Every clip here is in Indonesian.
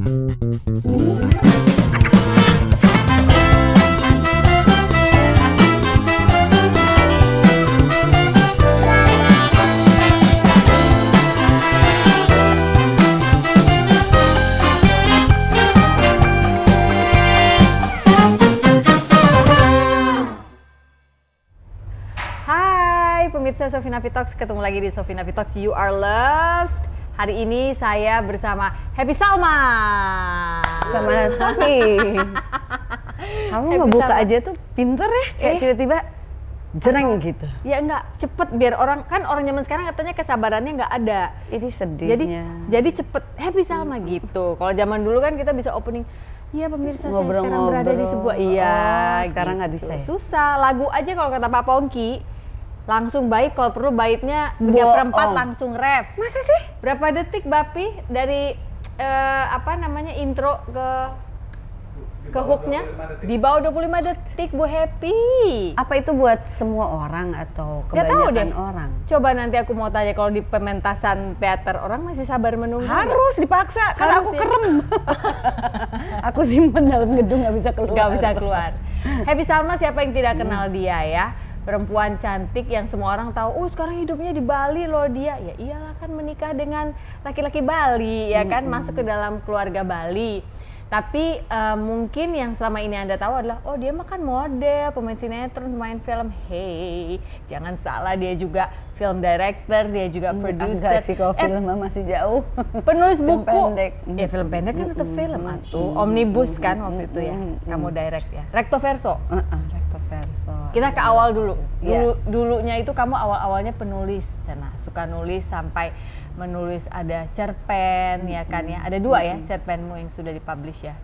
Pemirsa Sofi Nafi Talks, ketemu lagi di Sofi Nafi Talks, You Are Loved. Hari ini saya bersama Happy Salma. Sama Sofi. Kamu ngebuka aja tuh pinter ya, kayak tiba-tiba jereng gitu. Ya enggak, cepet biar orang, kan orang zaman sekarang katanya kesabarannya nggak ada. Ini sedihnya. Jadi cepet Happy Salma gitu. Kalau zaman dulu kan kita bisa opening, iya pemirsa saya sekarang berada di sebuah, sekarang nggak gitu. bisa ya? Susah, lagu aja kalau kata Pak Pongki langsung bait, kalau perlu baitnya 3/4 langsung ref. Masa sih? Berapa detik Bapi dari intro ke hooknya? Di bawah 25 detik Bu Happy. Apa itu buat semua orang atau Gak tahu kebanyakan deh. orang? Coba nanti aku mau tanya, kalau di pementasan teater orang masih sabar menunggu? Harus dipaksa, kan aku kerem. Aku simpen dalam gedung, nggak bisa keluar. Gak bisa keluar. Happy Salma, siapa yang tidak kenal dia ya? Perempuan cantik yang semua orang tahu, sekarang hidupnya di Bali loh dia. Ya iyalah, kan menikah dengan laki-laki Bali, ya kan, masuk ke dalam keluarga Bali. Tapi mungkin yang selama ini Anda tahu adalah, dia mah kan model, pemain sinetron, pemain film. Hey, jangan salah, dia juga film director, dia juga produser. Enggak sih, kalau film masih jauh. Penulis film buku. Pendek. Ya film pendek kan tetap film atuh. Omnibus kan waktu itu ya. Kamu direct ya. Recto verso. Recto verso. Kita ke awal dulu. Yeah. Dulunya itu kamu awal-awalnya penulis, Cena. Suka nulis sampai menulis, ada cerpen ya kan ya. Ada 2 ya cerpenmu yang sudah dipublish ya.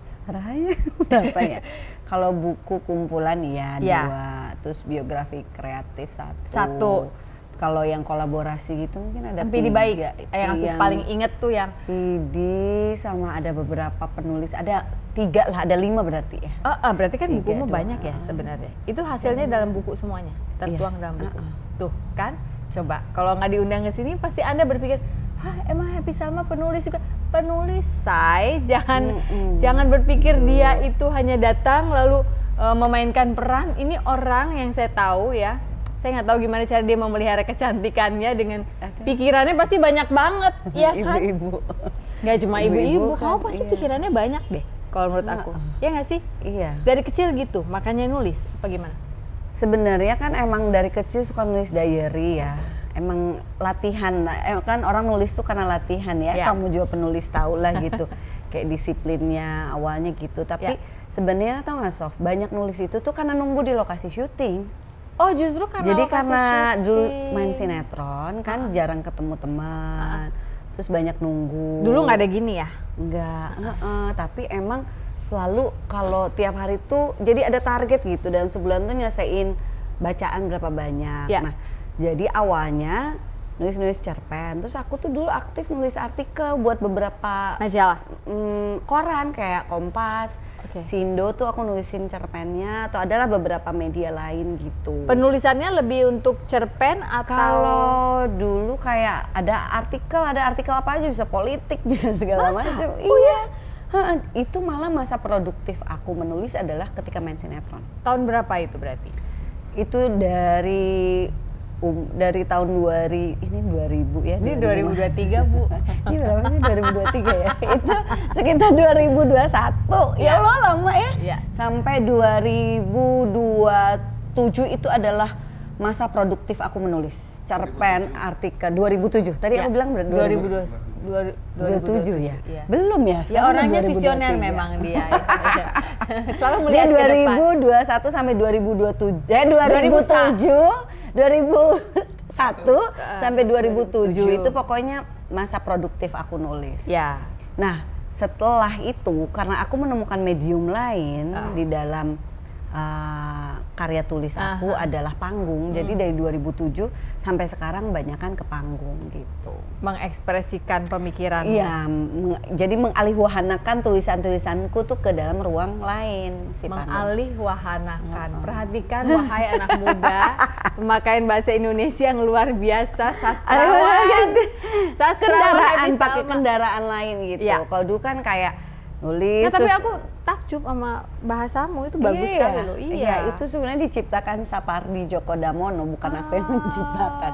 Sabaranya berapa ya? Kalau buku kumpulan ya 2, terus biografi kreatif 1. Kalau yang kolaborasi gitu mungkin ada 3. Pidi Baik. Yang aku paling inget tuh yang Pidi, sama ada beberapa penulis, ada 3 lah, ada 5 berarti ya. Berarti kan bukumu banyak ya sebenarnya. Itu hasilnya dalam buku semuanya, tertuang dalam buku. Tuh kan, coba kalau nggak diundang ke sini pasti Anda berpikir, emang Happy Salma penulis juga? Penulis, say. Jangan berpikir dia itu hanya datang lalu memainkan peran. Ini orang yang saya tahu ya. Saya nggak tahu gimana cara dia memelihara kecantikannya dengan pikirannya pasti banyak banget, ya kan? Ibu-ibu. Nggak cuma ibu-ibu, kamu kan, pasti pikirannya banyak deh, kalau menurut aku. Ya nggak sih? Iya. Dari kecil gitu, makanya nulis, apa gimana? Sebenarnya kan emang dari kecil suka nulis diary ya. Emang latihan, kan orang nulis tuh karena latihan ya. Kamu juga penulis tahu lah gitu. Kayak disiplinnya awalnya gitu. Tapi sebenarnya tau nggak Sof, banyak nulis itu tuh karena nunggu di lokasi syuting. Oh justru karena jadi lokasi karena syuting. dulu main sinetron kan jarang ketemu teman. Terus banyak nunggu. Dulu nggak ada gini ya? Enggak, tapi emang selalu kalau tiap hari tuh jadi ada target gitu, dalam sebulan tuh nyelesain bacaan berapa banyak. Nah, jadi awalnya nulis cerpen, terus aku tuh dulu aktif nulis artikel buat beberapa majalah, koran kayak Kompas, Sindo tuh aku nulisin cerpennya, atau adalah beberapa media lain gitu. Penulisannya lebih untuk cerpen atau? Kalau dulu kayak ada artikel apa aja, bisa politik, bisa segala macam. Iya. Itu malah masa produktif aku menulis adalah ketika main sinetron. Tahun berapa itu berarti? Itu dari tahun 2000, ini 2000 ya. Ini 2023 Bu. Ini berapa sih 2023 ya? Itu sekitar 2021. Ya Allah lama ya. Sampai 2027 itu adalah masa produktif aku menulis cerpen, artikel. 2007. Tadi aku bilang berarti 2027 ya. Belum ya? Ya orangnya visioner memang dia. Selalu melihat ke depan. 2021 sampai 2027. 2001 sampai 2007 itu pokoknya masa produktif aku nulis. Ya. Nah, setelah itu karena aku menemukan medium lain di dalam karya tulis aku adalah panggung. Jadi dari 2007 sampai sekarang banyakan ke panggung gitu. Mengekspresikan pemikiran. Iya, jadi mengalihwahanakan tulisan-tulisanku tuh ke dalam ruang lain si panggung. Mengalihwahanakan. Perhatikan wahai anak muda, pemakaian bahasa Indonesia yang luar biasa, sastrawan. Kendaraan, pakai kendaraan lain gitu. Ya. Kalau dulu kan kayak nulis. Nah, tapi aku takjub sama bahasamu, itu bagus sekali loh. Iya, itu sebenarnya diciptakan Sapardi Djoko Damono, bukan aku yang menciptakan.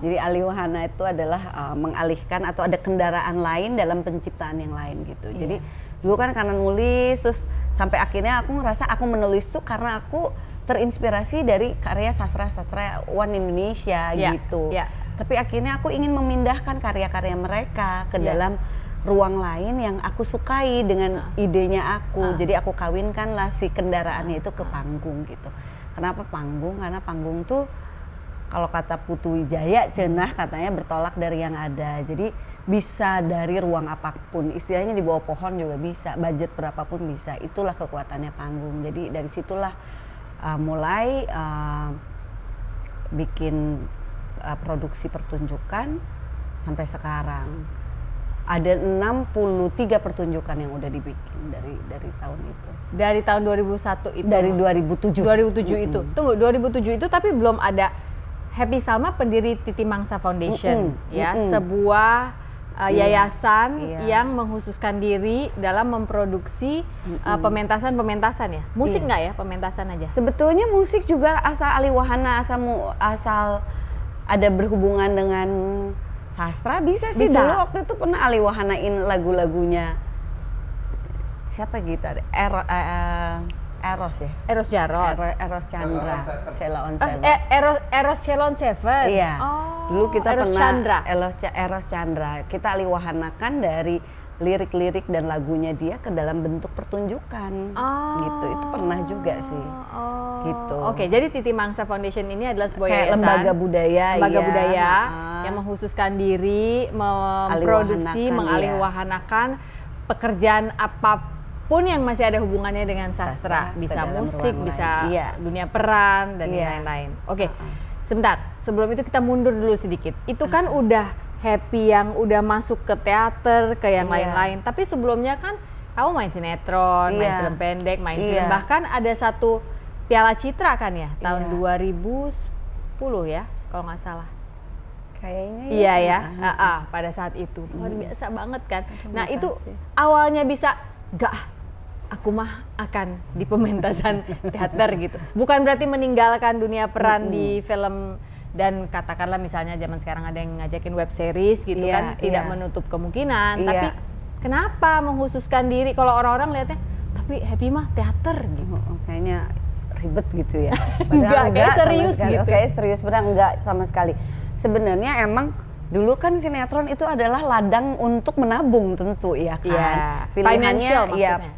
Jadi alihwahana itu adalah mengalihkan atau ada kendaraan lain dalam penciptaan yang lain gitu. Jadi dulu kan karena nulis, terus sampai akhirnya aku ngerasa aku menulis tuh karena aku terinspirasi dari karya sastra-sastrawan Indonesia gitu. Tapi akhirnya aku ingin memindahkan karya-karya mereka ke dalam ruang lain yang aku sukai dengan idenya aku. Jadi aku kawinkanlah si kendaraannya itu ke panggung gitu. Kenapa panggung? Karena panggung tuh kalau kata Putu Wijaya cenah katanya bertolak dari yang ada. Jadi bisa dari ruang apapun. Istilahnya di bawah pohon juga bisa, budget berapapun bisa. Itulah kekuatannya panggung. Jadi dari situlah mulai bikin produksi pertunjukan sampai sekarang. Ada 63 pertunjukan yang udah dibikin dari tahun itu. Dari tahun 2001 itu? Dari 2007. 2007 itu. Tunggu, 2007 itu tapi belum ada Happy Salma pendiri Titi Mangsa Foundation, sebuah yayasan yang mengkhususkan diri dalam memproduksi pementasan-pementasan ya. Musik nggak ya, pementasan aja? Sebetulnya musik juga asal alihwahana, asal ada berhubungan dengan sastra bisa sih. Dulu waktu itu pernah alihwahanain lagu-lagunya siapa gitar? Eros ya? Eros Jarot. Eros Chandra. Sheila on Seven. Eros Sheila on Seven. Iya. Dulu kita Eros pernah Chandra. Eros Chandra. Kita alihwahanakan dari lirik-lirik dan lagunya dia ke dalam bentuk pertunjukan. Gitu. Itu pernah juga sih. Gitu. Oke, jadi Titi Mangsa Foundation ini adalah sebuah kayak yayasan, lembaga budaya yang mengkhususkan diri memproduksi, mengalihwahanakan pekerjaan apapun yang masih ada hubungannya dengan sastra, bisa musik, bisa dunia peran dan lain-lain. Oke, sebentar, sebelum itu kita mundur dulu sedikit. Itu kan udah Happy yang udah masuk ke teater, ke yang lain-lain. Tapi sebelumnya kan kamu main sinetron, main film pendek, main film, bahkan ada satu Piala Citra kan ya, tahun 2010 ya, kalau nggak salah. Kayaknya ya. Pada saat itu luar biasa banget kan. Nah itu awalnya bisa aku mah akan di pementasan teater gitu. Bukan berarti meninggalkan dunia peran di film dan katakanlah misalnya zaman sekarang ada yang ngajakin web series gitu kan, tidak menutup kemungkinan. Tapi kenapa mengkhususkan diri? Kalau orang-orang lihatnya, tapi Happy mah teater gitu. Kayaknya ribet gitu ya. Padahal enggak serius gitu. Kayak serius benar enggak sama sekali. Sebenarnya emang dulu kan sinetron itu adalah ladang untuk menabung tentu ya kan.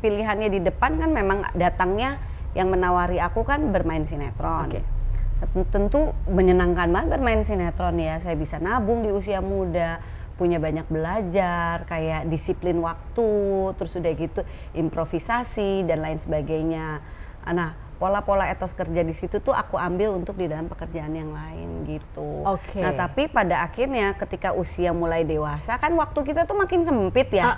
Pilihannya di depan kan memang datangnya yang menawari aku kan bermain sinetron. Tentu menyenangkan banget bermain sinetron ya. Saya bisa nabung di usia muda, punya banyak belajar, kayak disiplin waktu, terus udah gitu improvisasi dan lain sebagainya. Nah, pola-pola etos kerja di situ tuh aku ambil untuk di dalam pekerjaan yang lain gitu. Nah, tapi pada akhirnya ketika usia mulai dewasa kan waktu kita tuh makin sempit ya.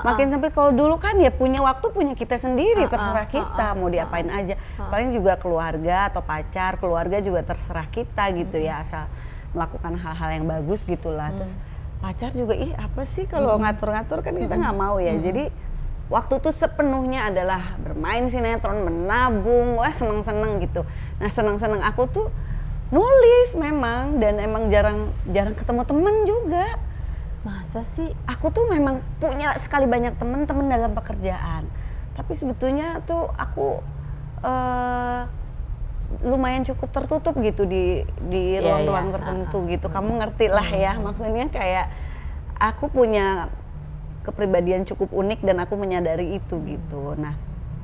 Makin sempit. Kalau dulu kan ya punya waktu punya kita sendiri, terserah kita mau diapain aja. Paling juga keluarga atau pacar, keluarga juga terserah kita gitu ya, asal melakukan hal-hal yang bagus gitulah. Terus pacar juga apa sih kalau ngatur-ngatur kan kita nggak mau ya. Jadi waktu itu sepenuhnya adalah bermain sinetron, menabung, wah seneng-seneng gitu. Nah seneng-seneng aku tuh nulis memang, dan emang jarang ketemu temen juga. Masa sih? Aku tuh memang punya sekali banyak temen-temen dalam pekerjaan. Tapi sebetulnya tuh aku lumayan cukup tertutup gitu di ruang-ruang tertentu gitu. Kamu ngerti lah ya, maksudnya kayak aku punya kepribadian cukup unik dan aku menyadari itu gitu. Nah,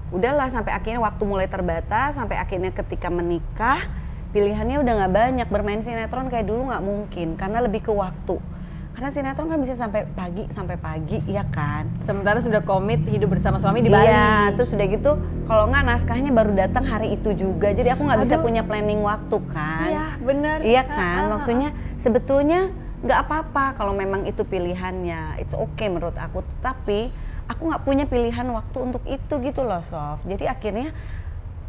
udahlah sampai akhirnya waktu mulai terbatas, sampai akhirnya ketika menikah pilihannya udah nggak banyak. Bermain sinetron kayak dulu nggak mungkin karena lebih ke waktu. Karena sinetron kan bisa sampai pagi, ya kan? Sementara sudah komit hidup bersama suami di Bali. Iya, terus udah gitu kalau nggak naskahnya baru datang hari itu juga. Jadi aku nggak bisa punya planning waktu kan. Iya, bener. Iya kan? Maksudnya sebetulnya nggak apa-apa kalau memang itu pilihannya. It's okay menurut aku. Tapi aku nggak punya pilihan waktu untuk itu gitu loh, Sof. Jadi akhirnya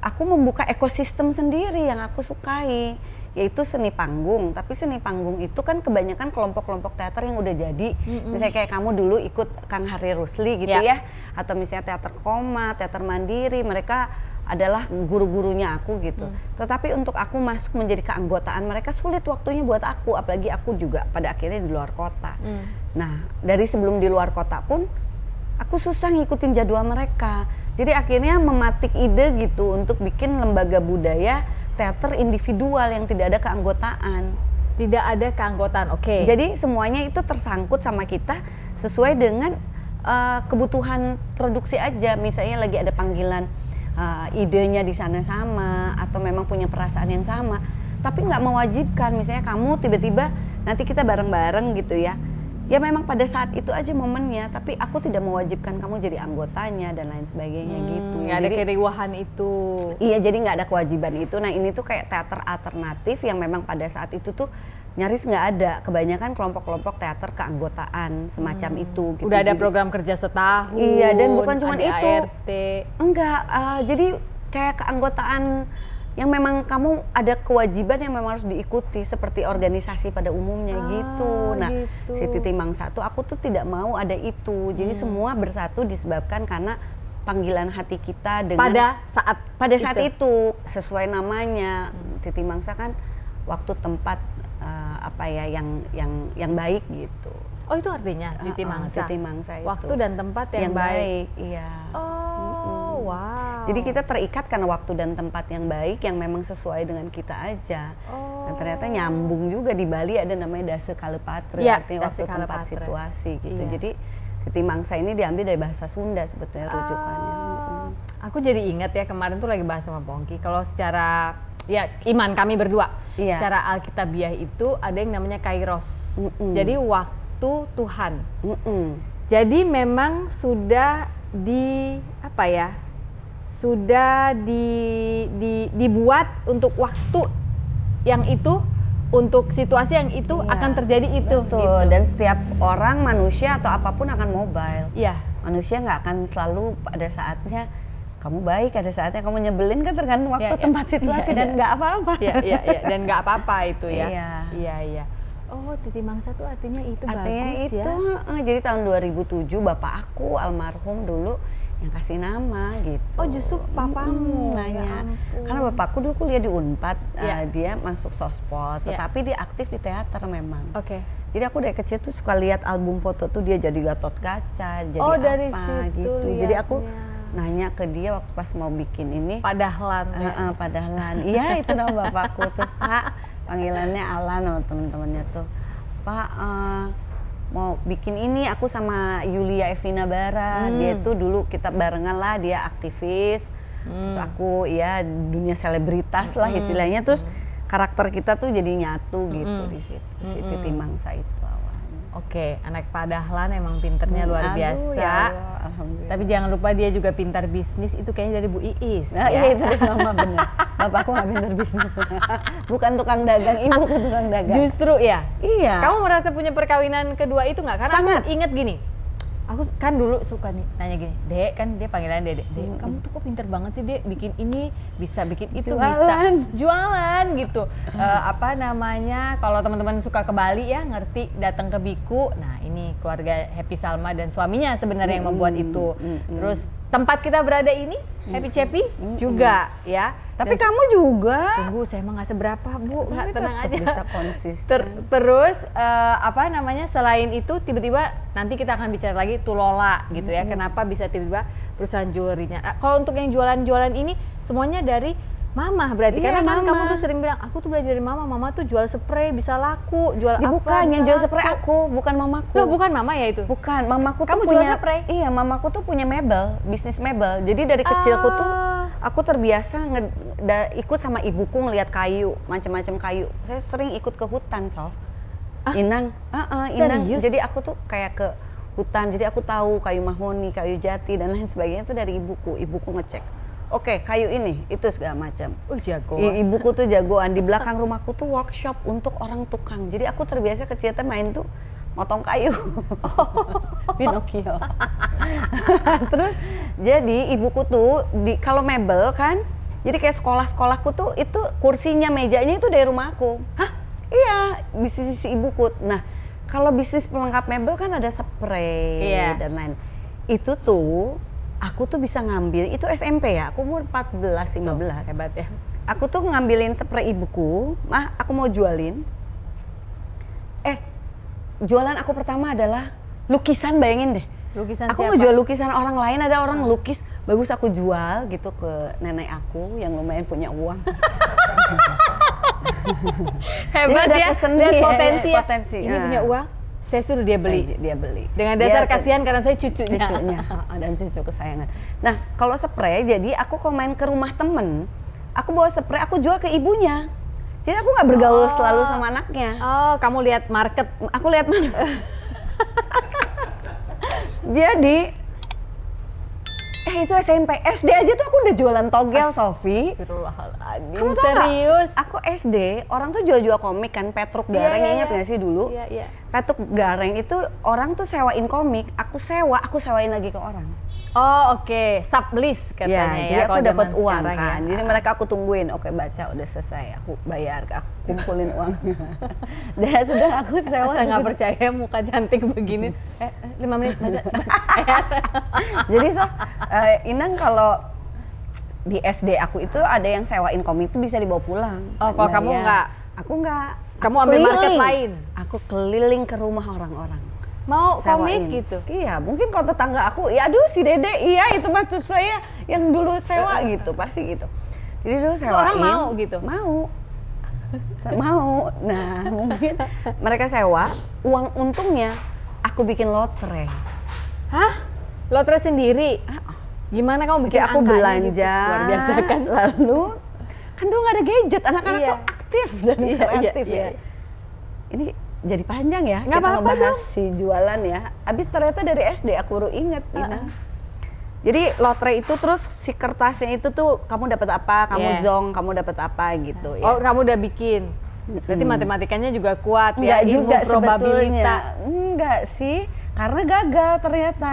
aku membuka ekosistem sendiri yang aku sukai, yaitu seni panggung. Tapi seni panggung itu kan kebanyakan kelompok-kelompok teater yang udah jadi. Misalnya kayak kamu dulu ikut Kang Hari Rusli gitu ya. Atau misalnya teater koma, teater mandiri, mereka adalah guru-gurunya aku gitu. Tetapi untuk aku masuk menjadi keanggotaan mereka sulit waktunya buat aku. Apalagi aku juga pada akhirnya di luar kota. Nah dari sebelum di luar kota pun aku susah ngikutin jadwal mereka. Jadi akhirnya mematik ide gitu untuk bikin lembaga budaya teater individual yang tidak ada keanggotaan. Tidak ada keanggotaan, oke. Jadi semuanya itu tersangkut sama kita sesuai dengan kebutuhan produksi aja. Misalnya lagi ada panggilan, idenya di sana sama atau memang punya perasaan yang sama. Tapi nggak mewajibkan. Misalnya kamu tiba-tiba nanti kita bareng-bareng gitu ya. Ya memang pada saat itu aja momennya, tapi aku tidak mewajibkan kamu jadi anggotanya dan lain sebagainya gitu. Nggak ada keriuhan itu. Iya, jadi nggak ada kewajiban itu. Nah ini tuh kayak teater alternatif yang memang pada saat itu tuh nyaris nggak ada. Kebanyakan kelompok-kelompok teater keanggotaan semacam itu. Gitu. Udah ada program kerja setahun. Iya, dan bukan cuma itu. ART. Enggak, jadi kayak keanggotaan yang memang kamu ada kewajiban yang memang harus diikuti seperti organisasi pada umumnya gitu. Nah, gitu. si Titi Mangsa tuh aku tuh tidak mau ada itu. Jadi semua bersatu disebabkan karena panggilan hati kita dengan pada saat itu sesuai namanya. Titi Mangsa kan waktu tempat yang baik gitu. Oh itu artinya Titi Mangsa. Titi Mangsa itu. Waktu dan tempat yang baik. Iya. Oh, wow. Jadi kita terikat karena waktu dan tempat yang baik yang memang sesuai dengan kita aja. Dan ternyata nyambung juga di Bali ada namanya Dase Kalepatre, artinya waktu, tempat, situasi gitu. Jadi Titi Mangsa ini diambil dari bahasa Sunda sebetulnya rujukannya. Aku jadi ingat ya kemarin tuh lagi bahas sama Pongki. Kalau secara iman kami berdua, secara Alkitabiah itu ada yang namanya Kairos. Jadi waktu Tuhan. Jadi memang sudah dibuat untuk waktu yang itu, untuk situasi yang itu akan terjadi itu. Betul. Gitu. Dan setiap orang, manusia atau apapun akan mobile. Iya. Manusia nggak akan selalu pada saatnya kamu baik, ada saatnya kamu nyebelin, kan tergantung waktu, tempat, situasi dan nggak apa-apa. Iya, dan nggak apa-apa itu ya. Iya. Oh, Titi Mangsa tuh artinya itu artinya bagus itu, ya. Jadi tahun 2007 bapak aku almarhum dulu yang kasih nama gitu. Oh, justru papamu nanya. Karena bapakku dulu kuliah di Unpad, dia masuk sospol, tetapi dia aktif di teater memang. Oke. Jadi aku dari kecil tuh suka lihat album foto tuh dia jadi Gatot Kaca, jadi dari apa situ gitu. liatnya. Jadi aku nanya ke dia waktu pas mau bikin ini. Padahlan. Padahlan. Iya, itu nama bapakku. Terus Pak, panggilannya Alan sama temen-temennya tuh. Pak, mau bikin ini aku sama Yulia Evina Bara. Dia tuh dulu kita barengan lah, dia aktivis. Terus aku dunia selebritas lah istilahnya. Terus karakter kita tuh jadi nyatu gitu di situ. Si Titi Mangsa itu awalnya. Oke, anak Pak Dahlan emang pinternya luar biasa. Ya Allah, alhamdulillah. Tapi jangan lupa dia juga pintar bisnis, itu kayaknya dari Bu Iis. Nah, iya itu mama bener. Bapakku nggak pintar bisnis. Bukan tukang dagang, ibuku tukang dagang. Justru ya. Iya. Kamu merasa punya perkawinan kedua itu nggak? Karena Sangat. aku inget gini. Aku kan dulu suka nih nanya gini, Dek, kan dia panggilan Dek, kamu tuh kok pinter banget sih Dek, bikin ini, bisa bikin itu, Jualan. bisa jualan gitu. Kalau teman-teman suka ke Bali ya, ngerti datang ke Biku. Nah ini keluarga Happy Salma dan suaminya sebenarnya yang membuat itu. Terus tempat kita berada ini Happy Cepi juga ya. Tapi kamu juga. Tunggu, saya emang nggak seberapa Bu, nggak, tenang aja. Bisa konsisten. Terus selain itu tiba-tiba nanti kita akan bicara lagi Tulola gitu ya. Kenapa bisa tiba-tiba perusahaan jewelry-nya. Kalau untuk yang jualan-jualan ini semuanya dari Mama berarti, karena kan kamu tuh sering bilang, aku tuh belajar dari Mama tuh jual spray bisa laku, jual apa bukan, bisa yang jual laku. spray aku, bukan mamaku. Loh, bukan Mama ya itu? Bukan, mamaku Kamu tuh punya jual spray? Iya, mamaku tuh punya mebel, bisnis mebel. Jadi dari kecilku tuh aku terbiasa ikut sama ibuku ngeliat kayu, macam-macam kayu. Saya sering ikut ke hutan, Sof. Inang. Inang. Serius? Jadi aku tuh kayak ke hutan, jadi aku tahu kayu mahoni, kayu jati dan lain sebagainya itu dari ibuku. Ibuku ngecek. Oke, kayu ini, itu segala macam. Jago. Ibuku tuh jagoan. Di belakang rumahku tuh workshop untuk orang tukang. Jadi aku terbiasa kecil tuh main tuh motong kayu. Pinocchio. Terus jadi ibuku tuh kalau mebel kan, jadi kayak sekolah-sekolahku tuh itu kursinya, mejanya itu dari rumahku. Hah? Iya, bisnis ibuku. Nah, kalau bisnis pelengkap mebel kan ada spray dan lain. Itu tuh aku tuh bisa ngambil, itu SMP ya, aku umur 14-15. Hebat ya. Aku tuh ngambilin spray ibuku, mah aku mau jualin. Jualan aku pertama adalah lukisan, bayangin deh. Lukisan aku siapa? ngejual lukisan orang lain, ada orang lukis, bagus aku jual gitu ke nenek aku yang lumayan punya uang. Hebat ya, lihat potensi ya. Potensi. Ini punya uang, saya suruh dia beli. Dia beli. Dengan dasar kasihan karena saya cucunya. Dan cucu kesayangan. Nah, kalau spray, jadi aku kalau main ke rumah temen, aku bawa spray, aku jual ke ibunya. Jadi aku nggak bergaul selalu sama anaknya. Oh, kamu lihat market. Aku lihat mana. Jadi itu SMP, SD aja tuh aku udah jualan togel, Sofi. Kamu serius? Aku SD, orang tuh jual-jual komik kan, Petruk Gareng, ingat gak sih dulu? Iya. Petruk Gareng itu orang tuh sewain komik, aku sewain lagi ke orang. Oh oke, sublist katanya ya. Jadi aku dapat uang kan. Ya. Jadi mereka aku tungguin, oke baca udah selesai, aku bayar, aku kumpulin uangnya. Dan sudah aku sewa. Saya nggak percaya muka cantik begini. 5 menit baca. Jadi Inang kalau di SD aku itu ada yang sewain komik itu bisa dibawa pulang. Oh kalau kamu nggak? Aku nggak. Kamu ambil market lain? Aku keliling ke rumah orang-orang. Mau sewain. komik gitu? Iya, mungkin kalau tetangga aku, ya aduh si Dede, iya itu maksud saya yang dulu sewa gitu, pasti gitu. Jadi dulu sewain. Orang mau gitu? Mau. Nah mungkin mereka sewa, uang untungnya aku bikin lotre. Hah? Lotre sendiri? Gimana kamu bikin aku angkanya belanja, gitu? Luar biasa kan? Lalu kan dulu nggak ada gadget, anak-anak tuh aktif dan kreatif ya. Ini jadi panjang ya, nggak kita ngebahas dong. si jualan ya. Abis ternyata dari SD aku baru inget, Jadi lotre itu terus si kertasnya itu tuh kamu dapat apa, kamu zong, kamu dapat apa gitu ya. Oh kamu udah bikin? Berarti matematikanya juga kuat ya? Enggak juga sebetulnya. Probabilitas. Enggak sih, karena gagal ternyata.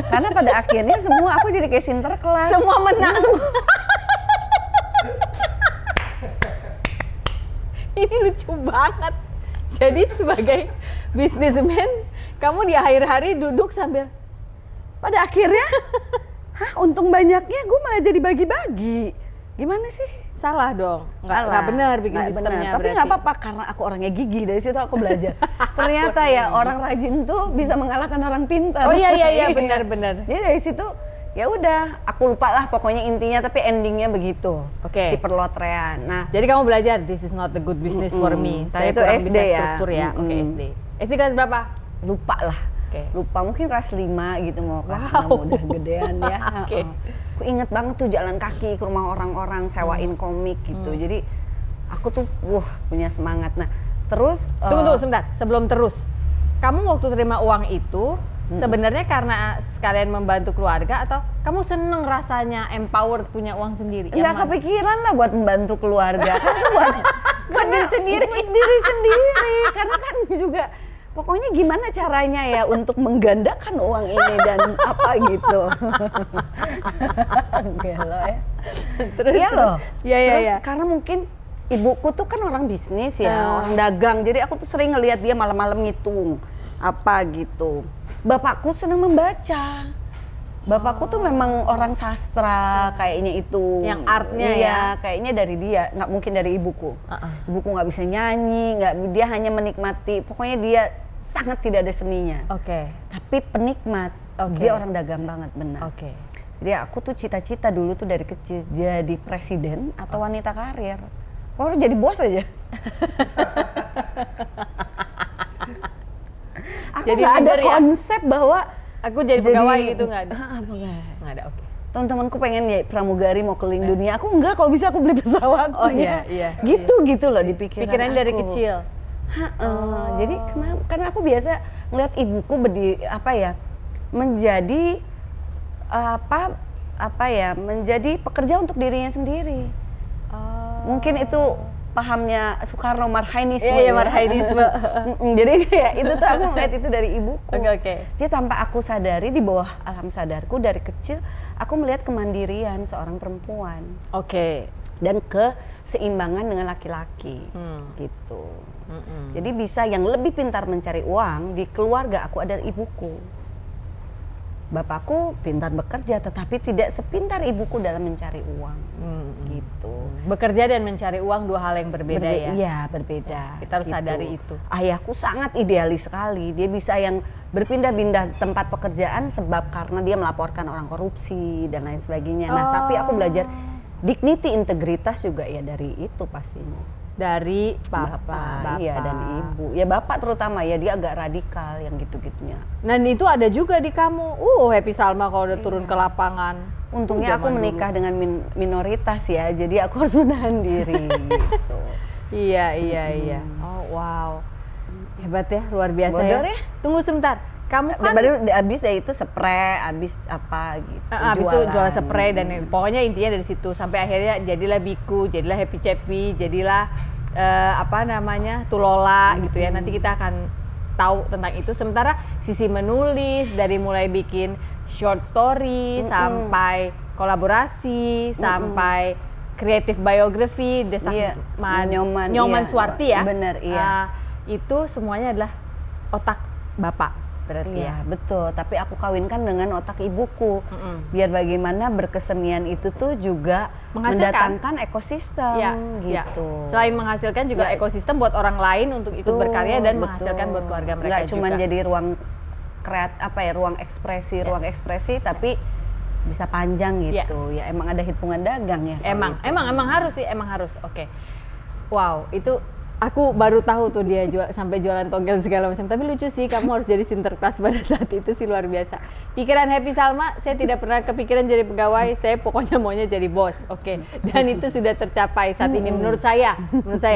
Karena pada akhirnya semua aku jadi kayak Sinterklas. Semua menang. Ini lucu banget. Jadi sebagai bisnismen, kamu di akhir hari duduk sambil pada akhirnya, untung banyaknya gue malah jadi bagi-bagi. Gimana sih? Salah dong, nggak benar bikin sistemnya. Tapi nggak apa-apa karena aku orangnya gigi, dari situ aku belajar. Ternyata ya orang rajin tuh bisa mengalahkan orang pintar. Oh iya benar. Jadi dari situ ya udah, aku lupa lah pokoknya intinya, tapi endingnya begitu. Oke. Si perlotrean. Nah, jadi kamu belajar this is not a good business for me. Saya itu kurang SD bisa ya. Struktur ya. Oke, SD. SD kelas berapa? Lupa lah. Lupa, mungkin kelas 5 gitu, mau kelas 6 udah gedean ya. Aku inget banget tuh jalan kaki ke rumah orang-orang, sewain komik gitu. Jadi aku tuh punya semangat. Nah terus tunggu sebentar, sebelum terus, kamu waktu terima uang itu sebenarnya karena sekalian membantu keluarga atau kamu seneng rasanya empowered punya uang sendiri? Nggak kepikiran lah buat membantu keluarga, kan buat diri sendiri. Karena kan juga pokoknya gimana caranya ya untuk menggandakan uang ini dan apa gitu. Gelo ya. Terus, iya loh. Terus karena mungkin ibuku tuh kan orang bisnis ya, orang dagang. Jadi aku tuh sering ngelihat dia malam-malam ngitung apa gitu. Bapakku senang membaca. Bapakku tuh memang orang sastra kayaknya itu. Yang artnya ya. Kayaknya dari dia, nggak mungkin dari ibuku. Ibuku nggak bisa nyanyi, dia hanya menikmati. Pokoknya dia sangat tidak ada seninya. Tapi penikmat. Dia orang dagang banget, benar. Jadi aku tuh cita-cita dulu tuh dari kecil jadi presiden atau wanita karir. Kok harus jadi bos aja? Aku jadi nggak ada konsep ya? Bahwa aku jadi pegawai gitu, nggak ada? Nggak ada, Teman-temanku pengen ya pramugari mau keliling dunia. Aku enggak, kalau bisa aku beli pesawat. Oh iya. Gitu loh di pikiran Pikirannya dari aku. kecil? Jadi karena aku biasa ngeliat ibuku menjadi menjadi pekerja untuk dirinya sendiri. Mungkin itu pahamnya Soekarno, Marhainisme. Iya, Marhainisme. Jadi kayak itu tuh aku ngeliat itu dari ibuku. Oke. Jadi tanpa aku sadari, di bawah alam sadarku dari kecil aku melihat kemandirian seorang perempuan. Oke. Dan keseimbangan dengan laki-laki gitu. Jadi bisa yang lebih pintar mencari uang di keluarga aku ada ibuku. Bapakku pintar bekerja tetapi tidak sepintar ibuku dalam mencari uang gitu. Bekerja dan mencari uang dua hal yang berbeda ya? Iya berbeda. Kita harus sadari itu. Ayahku sangat idealis sekali. Dia bisa yang berpindah-pindah tempat pekerjaan sebab karena dia melaporkan orang korupsi dan lain sebagainya. Nah tapi aku belajar dignity, integritas juga ya dari itu pastinya. Dari bapak. Iya dan ibu. Ya bapak terutama ya dia agak radikal yang gitu-gitunya. Dan itu ada juga di kamu. Happy Salma kalau udah turun ke lapangan. Untungnya aku menikah dengan minoritas ya. Jadi aku harus menahan diri gitu. Iya. Oh wow. Hebat ya, luar biasa. Modal ya. Tunggu sebentar. Kamu kan baru abis ya itu spray, abis apa gitu. Abis itu jualan spray dan pokoknya intinya dari situ sampai akhirnya jadilah Biku, jadilah Happy Cepi, jadilah Tulola gitu ya. Nanti kita akan tahu tentang itu. Sementara sisi menulis dari mulai bikin short story sampai kolaborasi sampai creative biography, Nyoman Suwarti ya. Bener, iya. Itu semuanya adalah otak bapak. Berarti ya betul, tapi aku kawinkan dengan otak ibuku biar bagaimana berkesenian itu tuh juga mendatangkan ekosistem gitu. Selain menghasilkan juga ekosistem buat orang lain untuk ikut berkarya dan menghasilkan buat keluarga mereka nggak cuma jadi ruang ruang ekspresi tapi bisa panjang gitu ya emang ada hitungan dagang ya. Emang harus sih, emang harus. Oke. Wow, itu aku baru tahu tuh dia sampai jualan togel segala macam. Tapi lucu sih, kamu harus jadi sinterklas pada saat itu sih, luar biasa. Pikiran Happy Salma, saya tidak pernah kepikiran jadi pegawai. Saya pokoknya maunya jadi bos, oke. Dan itu sudah tercapai saat ini menurut saya.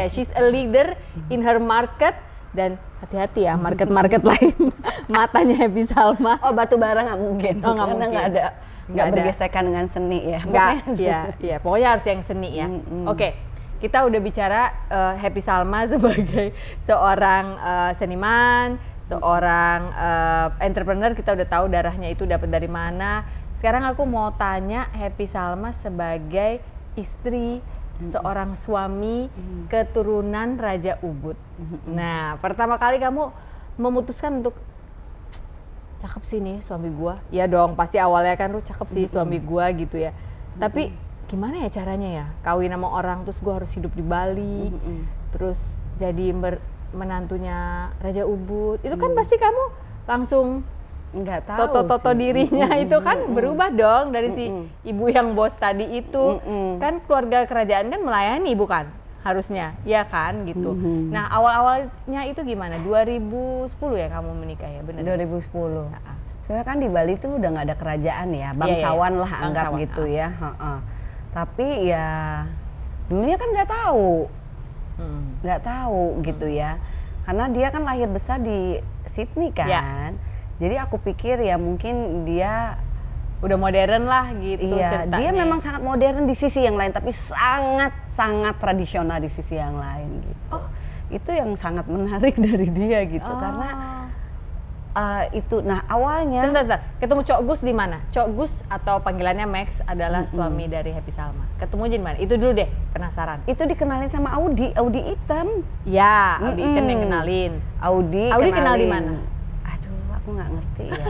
She's a leader in her market. Dan hati-hati ya, market lain. Matanya Happy Salma. Oh, batu bara nggak mungkin. Nggak mungkin. Nggak bergesekan dengan seni ya. Iya, pokoknya harus yang seni ya. Oke. Kita udah bicara Happy Salma sebagai seorang seniman, seorang entrepreneur. Kita udah tahu darahnya itu dapat dari mana. Sekarang aku mau tanya Happy Salma sebagai istri, seorang suami, keturunan Raja Ubud. Nah, pertama kali kamu memutuskan untuk cakep sih nih suami gua. Ya dong, pasti awalnya kan lu cakep sih suami gua gitu ya. Tapi gimana ya caranya ya kawin sama orang terus gue harus hidup di Bali terus jadi menantunya Raja Ubud itu kan pasti kamu langsung nggak tahu toto dirinya itu kan berubah dong dari si ibu yang bos tadi itu kan keluarga kerajaan kan melayani bukan harusnya ya kan gitu. Nah awalnya itu gimana 2010 ya kamu menikah ya benar 2010 sebenarnya kan di Bali tuh udah nggak ada kerajaan ya bangsawan lah anggap gitu ya. Tapi ya dulunya kan nggak tahu gitu ya karena dia kan lahir besar di Sydney kan jadi aku pikir ya mungkin dia udah modern lah gitu ceritanya. Dia memang sangat modern di sisi yang lain tapi sangat tradisional di sisi yang lain gitu. Itu yang sangat menarik dari dia gitu karena itu. Nah awalnya sebentar, ketemu Cok Gus di mana? Cok Gus atau panggilannya Max adalah suami dari Happy Salma. Ketemu di mana? Itu dulu deh, penasaran. Itu dikenalin sama Audi Item. Ya, Audi Item yang kenalin. Audi kenal di mana? Aduh, aku nggak ngerti ya.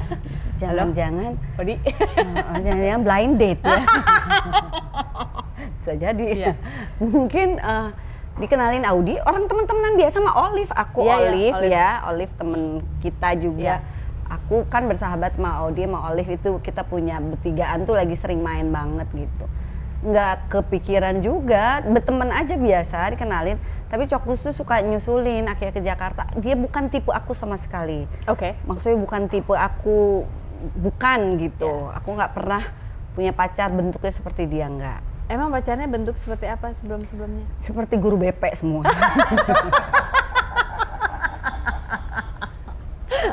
Jangan-jangan Audi. Jangan-jangan blind date ya. Bisa jadi. Ya. Mungkin dikenalin Audi, orang teman-teman biasa sama Olive, Olive temen kita juga. Aku kan bersahabat sama Audi, sama Olive itu kita punya bertigaan tuh lagi sering main banget gitu. Nggak kepikiran juga, berteman aja biasa dikenalin. Tapi Cok Gus tuh suka nyusulin akhirnya ke Jakarta. Dia bukan tipe aku sama sekali. Maksudnya bukan tipe aku, bukan gitu. Aku nggak pernah punya pacar bentuknya seperti dia, nggak. Emang pacarnya bentuk seperti apa sebelum-sebelumnya? Seperti guru BP semua.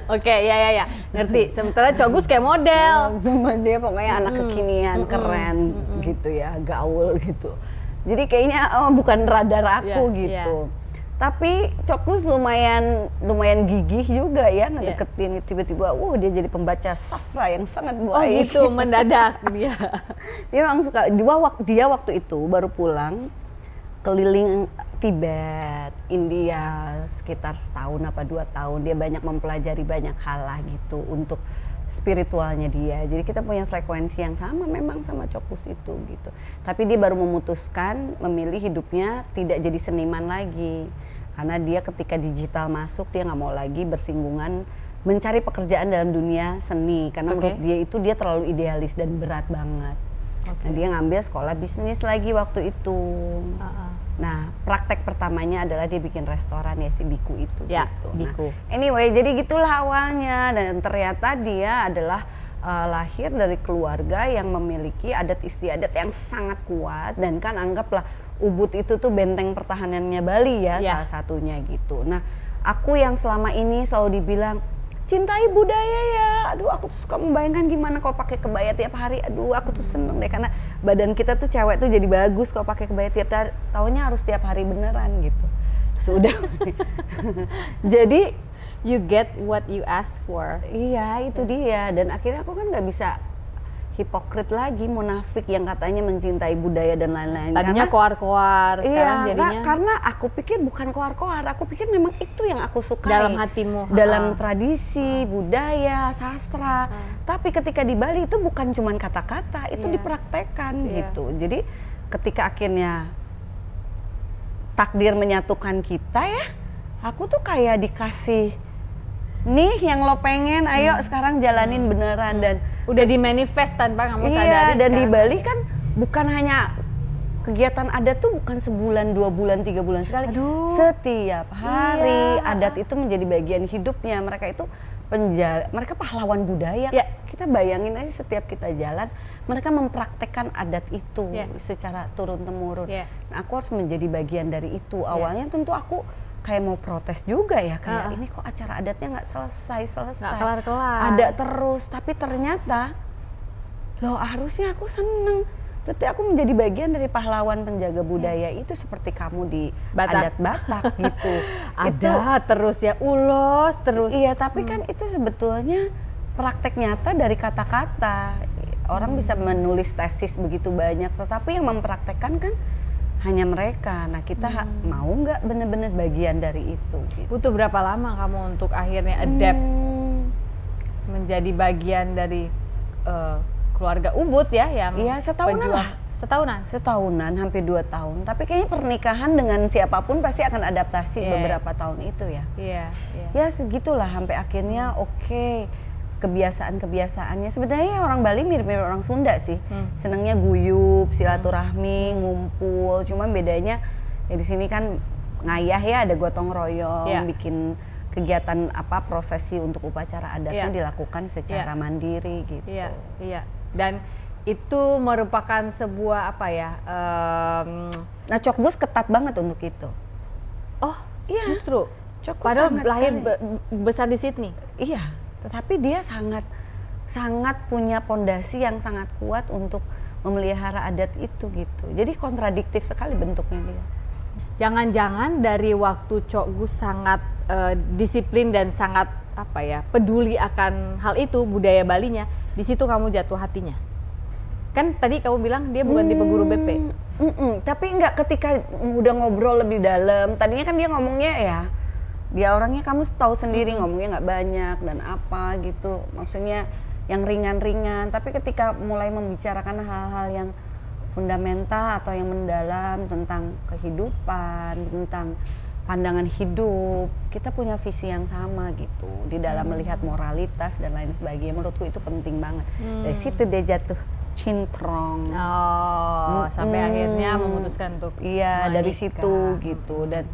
Oke, ya. Ngerti. Sebetulnya Cok Gus kayak model. Semua dia pokoknya anak kekinian, keren gitu ya, gaul gitu. Jadi kayaknya bukan radar aku gitu. Tapi Cok Gus lumayan gigih juga ya ngedeketin, tiba-tiba dia jadi pembaca sastra yang sangat baik. Oh gitu, mendadak dia. Dia memang suka, dia waktu itu baru pulang keliling Tibet, India sekitar 1 apa 2 tahun. Dia banyak mempelajari banyak hal lah gitu untuk spiritualnya dia. Jadi kita punya frekuensi yang sama memang sama Cok Gus itu gitu. Tapi dia baru memutuskan memilih hidupnya tidak jadi seniman lagi. Karena dia ketika digital masuk dia nggak mau lagi bersinggungan mencari pekerjaan dalam dunia seni. Karena menurut dia terlalu idealis dan berat banget. Nah, dia ngambil sekolah bisnis lagi waktu itu. Nah, praktek pertamanya adalah dia bikin restoran ya si Biku itu. Ya, gitu. Biku. Nah, anyway, jadi gitulah awalnya dan ternyata dia adalah lahir dari keluarga yang memiliki adat istiadat yang sangat kuat dan kan anggaplah Ubud itu tuh benteng pertahanannya Bali ya salah satunya gitu. Nah, aku yang selama ini selalu dibilang cintai budaya ya. Aduh, aku tuh suka membayangkan gimana kalau pakai kebaya tiap hari. Aduh, aku tuh seneng deh karena badan kita tuh cewek tuh jadi bagus kalau pakai kebaya tiap hari. Taunya harus tiap hari beneran gitu. Sudah. Jadi you get what you ask for. Iya, itu dia. Dan akhirnya aku kan nggak bisa hipokrit lagi, munafik yang katanya mencintai budaya dan lain-lain. Tadinya koar-koar, sekarang jadinya. Karena aku pikir bukan koar-koar, aku pikir memang itu yang aku sukai. Dalam hatimu. Dalam tradisi, budaya, sastra. Tapi ketika di Bali itu bukan cuma kata-kata, itu dipraktekkan gitu. Jadi ketika akhirnya takdir menyatukan kita ya, aku tuh kayak dikasih nih yang lo pengen, ayo sekarang jalanin beneran dan udah di manifest tanpa kamu sadari. Dan di Bali kan bukan hanya kegiatan adat tuh bukan sebulan, 2 bulan, 3 bulan sekali. Setiap hari adat itu menjadi bagian hidupnya. Mereka itu mereka pahlawan budaya. Kita bayangin aja setiap kita jalan, mereka mempraktekkan adat itu secara turun temurun. Nah, aku harus menjadi bagian dari itu. Awalnya tentu aku kayak mau protes juga ya, kayak ini kok acara adatnya nggak selesai, nggak kelar-kelar, ada terus. Tapi ternyata loh harusnya aku seneng, berarti aku menjadi bagian dari pahlawan penjaga budaya itu seperti kamu di adat Batak gitu. Ada terus ya, ulos terus. Iya, tapi kan itu sebetulnya praktek nyata dari kata-kata. Orang bisa menulis tesis begitu banyak, tetapi yang mempraktekkan kan hanya mereka. Nah, kita mau nggak bener-bener bagian dari itu gitu. Butuh berapa lama kamu untuk akhirnya adapt menjadi bagian dari keluarga Ubud ya yang setahunan lah. Setahunan, hampir 2 tahun. Tapi kayaknya pernikahan dengan siapapun pasti akan adaptasi beberapa tahun itu ya. Ya segitulah sampai akhirnya kebiasaan-kebiasaannya. Sebenarnya orang Bali mirip-mirip orang Sunda sih. Senangnya guyup, silaturahmi, ngumpul. Cuma bedanya ya di sini kan ngayah ya, ada gotong royong, bikin kegiatan prosesi untuk upacara adatnya dilakukan secara mandiri gitu. Iya. Dan itu merupakan sebuah nah, Cok Gus ketat banget untuk itu. Oh, iya. Justru. Cok Gus padahal lahir besar di Sydney. Iya. Tetapi dia sangat punya pondasi yang sangat kuat untuk memelihara adat itu gitu. Jadi kontradiktif sekali bentuknya dia. Jangan-jangan dari waktu Cok Gus sangat disiplin dan sangat peduli akan hal itu, budaya Balinya, di situ kamu jatuh hatinya. Kan tadi kamu bilang dia bukan tipe guru BP. Tapi enggak, ketika udah ngobrol lebih dalam. Tadinya kan dia ngomongnya dia orangnya kamu tahu sendiri ngomongnya nggak banyak dan apa gitu, maksudnya yang ringan-ringan. Tapi ketika mulai membicarakan hal-hal yang fundamental atau yang mendalam tentang kehidupan, tentang pandangan hidup, kita punya visi yang sama gitu di dalam melihat moralitas dan lain sebagainya. Menurutku itu penting banget. Dari situ dia jatuh cintrong. Sampai akhirnya memutuskan untuk menikah. Dari situ gitu. Dan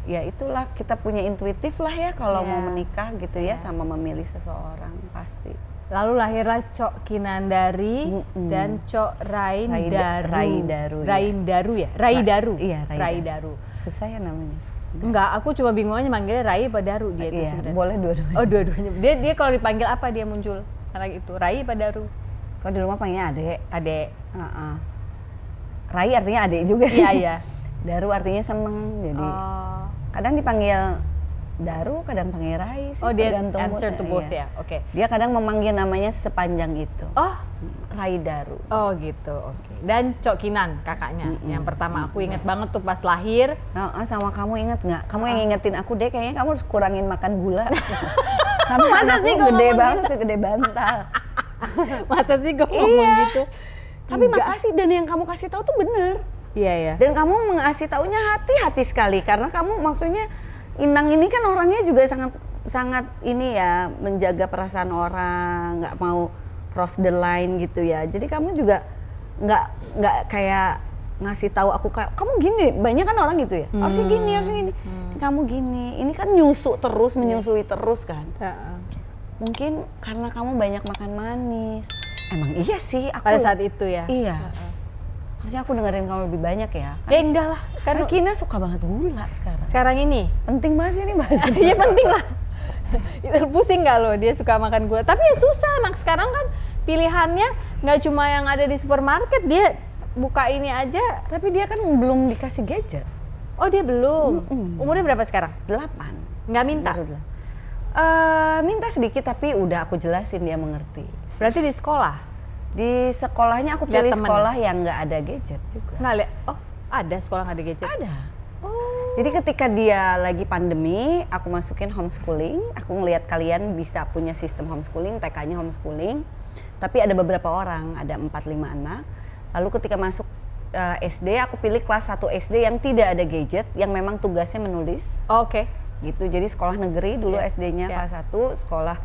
ya itulah, kita punya intuitif lah ya kalau mau menikah gitu ya, sama memilih seseorang pasti. Lalu lahirlah Cok Kinandari dan Cok Raindaru. Raindaru. Raindaru ya? Raidaru. Iya, Raidaru. Susah ya namanya. Enggak, aku cuma bingung aja manggilnya Rai apa Daru dia itu sebenarnya. Boleh dua-duanya. Oh, dua-duanya. Dia kalau dipanggil apa dia muncul? Anak itu Rai apa Daru? Kalau di rumah panggilnya adek. Adek. Rai artinya adek juga sih. Iya. Daru artinya seneng, jadi kadang dipanggil Daru, kadang panggil Rai sih. Oh, dia tergantung answer to both iya. ya? Oke. Dia kadang memanggil namanya sepanjang itu. Oh, Rai Daru. oh gitu, oke. Dan Cok Kinan kakaknya, yang pertama aku inget banget tuh pas lahir. Sama kamu inget nggak? Kamu yang ingetin aku deh, kayaknya kamu harus kurangin makan gula. Kamu Masa sih gue gede ngomong banget, segede bantal. Masa sih gue ngomong gitu? Tapi makasih, dan yang kamu kasih tahu tuh bener. Iya ya. Dan kamu mengasih taunya hati-hati sekali, karena kamu maksudnya Inang ini kan orangnya juga sangat ini ya, menjaga perasaan orang, nggak mau cross the line gitu ya. Jadi kamu juga nggak kayak ngasih tahu aku kayak kamu gini, banyak kan orang gitu ya, harusnya gini, harusnya gini. Kamu gini, ini kan nyusu terus, menyusui terus kan. Mungkin karena kamu banyak makan manis. Emang iya sih aku. Pada saat itu ya. Iya. Harusnya aku dengerin kamu lebih banyak ya. Ya enggak lah, Kan Kina suka banget gula sekarang. Sekarang ini Penting banget sih ini bahas. iya penting lah. Itu pusing nggak lo dia suka makan gula? Tapi ya susah, anak sekarang kan pilihannya nggak cuma yang ada di supermarket, dia buka ini aja. Tapi dia kan belum dikasih gadget. Oh dia belum. Umurnya berapa sekarang? 8. Nggak minta? Minta sedikit tapi udah aku jelasin, dia mengerti. Berarti di sekolah? Di sekolahnya aku pilih sekolah yang nggak ada gadget juga. Nggak lihat? Oh ada sekolah nggak ada gadget? Ada. Jadi ketika dia lagi pandemi, aku masukin homeschooling. Aku ngelihat kalian bisa punya sistem homeschooling, TK-nya homeschooling. Tapi ada beberapa orang, ada 4-5 anak. Lalu ketika masuk SD, aku pilih kelas 1 SD yang tidak ada gadget, yang memang tugasnya menulis. Oke. Gitu, jadi sekolah negeri dulu SD-nya kelas 1, sekolah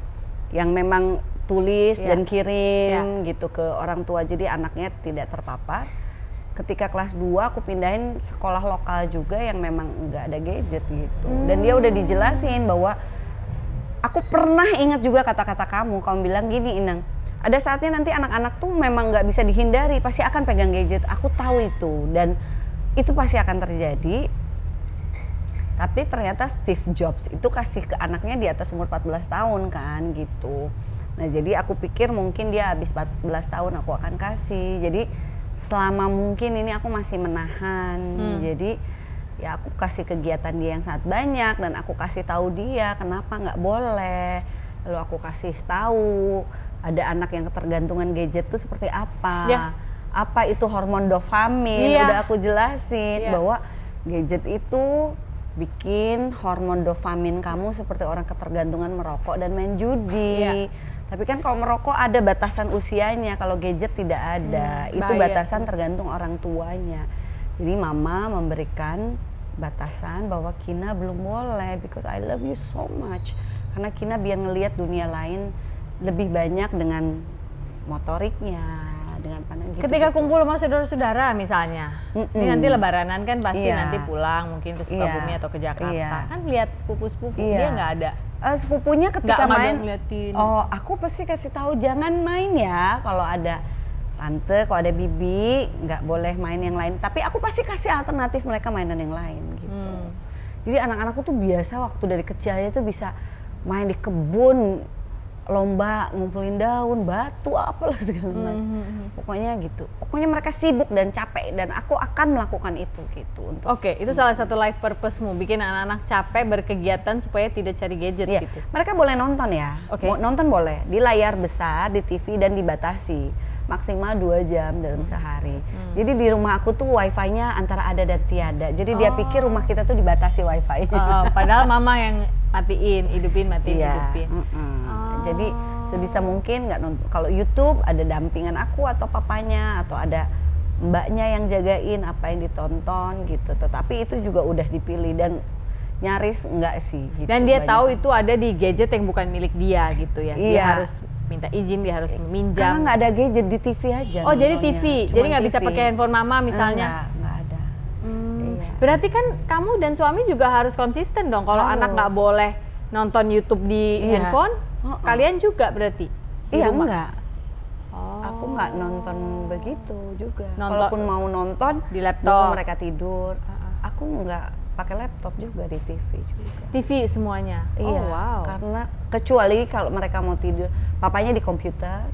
yang memang tulis dan kirim gitu ke orang tua, jadi anaknya tidak terpapar. Ketika kelas 2 aku pindahin sekolah lokal juga yang memang nggak ada gadget gitu. Dan dia udah dijelasin bahwa aku pernah ingat juga kata-kata kamu bilang gini, Inang, ada saatnya nanti anak-anak tuh memang nggak bisa dihindari, pasti akan pegang gadget. Aku tahu itu dan itu pasti akan terjadi. Tapi ternyata Steve Jobs itu kasih ke anaknya di atas umur 14 tahun kan gitu. Nah jadi aku pikir mungkin dia habis 14 tahun aku akan kasih. Jadi selama mungkin ini aku masih menahan. Jadi ya aku kasih kegiatan dia yang sangat banyak dan aku kasih tahu dia kenapa nggak boleh. Lalu aku kasih tahu ada anak yang ketergantungan gadget tuh seperti apa. Apa itu hormon dopamin, udah aku jelasin bahwa gadget itu bikin hormon dopamin kamu seperti orang ketergantungan merokok dan main judi. Tapi kan kalau merokok ada batasan usianya, kalau gadget tidak ada. Itu batasan tergantung orang tuanya. Jadi mama memberikan batasan bahwa Kina belum boleh because I love you so much. Karena Kina biar ngelihat dunia lain lebih banyak dengan motoriknya, dengan pandang gitu. Ketika kumpul sama saudara-saudara misalnya, ini nanti lebaranan kan pasti nanti pulang mungkin ke Sukabumi atau ke Jakarta, kan lihat sepupu-sepupu dia nggak ada. Sepupunya ketika main, ngeliatin. Aku pasti kasih tahu jangan main ya kalau ada tante, kalau ada bibi nggak boleh main yang lain. Tapi aku pasti kasih alternatif mereka mainan yang lain gitu. Jadi anak-anakku tuh biasa waktu dari kecilnya tuh bisa main di kebun, lomba ngumpulin daun, batu, apalah segala macam. Pokoknya gitu. Pokoknya mereka sibuk dan capek dan aku akan melakukan itu gitu. Oke, itu salah satu life purpose-mu, bikin anak-anak capek berkegiatan supaya tidak cari gadget gitu. Mereka boleh nonton ya. Nonton boleh di layar besar, di TV dan dibatasi. Maksimal 2 jam dalam sehari. Jadi di rumah aku tuh wifi-nya antara ada dan tiada. Jadi dia pikir rumah kita tuh dibatasi wifi-nya. Padahal mama yang matiin, hidupin. Jadi sebisa mungkin nggak nonton. Kalau YouTube ada dampingan aku atau papanya atau ada mbaknya yang jagain apa yang ditonton gitu. Tetapi itu juga udah dipilih dan nyaris enggak sih. Gitu, dan dia tahu itu ada di gadget yang bukan milik dia gitu ya. Dia harus minta izin, dia harus meminjam. Karena nggak ada gadget, di TV aja. Oh jadi TV, jadi nggak bisa pakai handphone mama misalnya. Nggak ada. Berarti kan kamu dan suami juga harus konsisten dong. Kalau anak nggak boleh nonton YouTube di handphone, kalian juga berarti? Enggak. Aku nggak nonton begitu juga. Kalaupun mau nonton di laptop, mereka tidur. Aku nggak pakai laptop juga di TV juga. TV semuanya. Iya, Oh wow. karena kecuali kalau mereka mau tidur, papanya di komputer.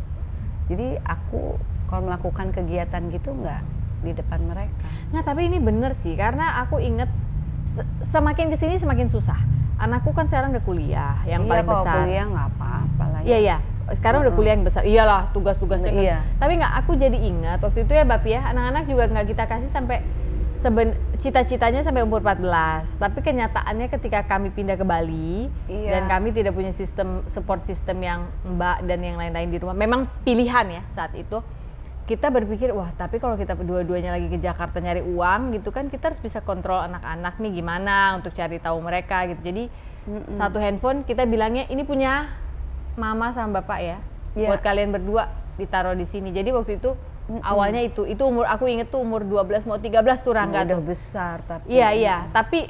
Jadi aku kalau melakukan kegiatan gitu nggak di depan mereka. Nah tapi ini bener sih, karena aku inget semakin kesini semakin susah. Anakku kan sekarang udah kuliah yang Iya, paling kalau besar. kuliah nggak apa-apa lah. Iya iya. Sekarang udah kuliah yang besar. Iyalah tugas-tugasnya. Kan. Iya. Tapi nggak, aku jadi ingat waktu itu ya Bapi ya, anak-anak juga nggak kita kasih sampai cita-citanya sampai umur 14. Tapi kenyataannya ketika kami pindah ke Bali Iya. dan kami tidak punya support system yang Mbak dan yang lain-lain di rumah. Memang pilihan ya saat itu. Kita berpikir, wah tapi kalau kita dua-duanya lagi ke Jakarta nyari uang gitu kan, kita harus bisa kontrol anak-anak nih gimana untuk cari tahu mereka gitu. Jadi satu handphone kita bilangnya ini punya mama sama bapak ya, buat kalian berdua, ditaruh di sini. Jadi waktu itu awalnya itu umur, aku inget tuh umur 12 mau 13 tuh Rangga udah tuh. besar tapi. Iya, tapi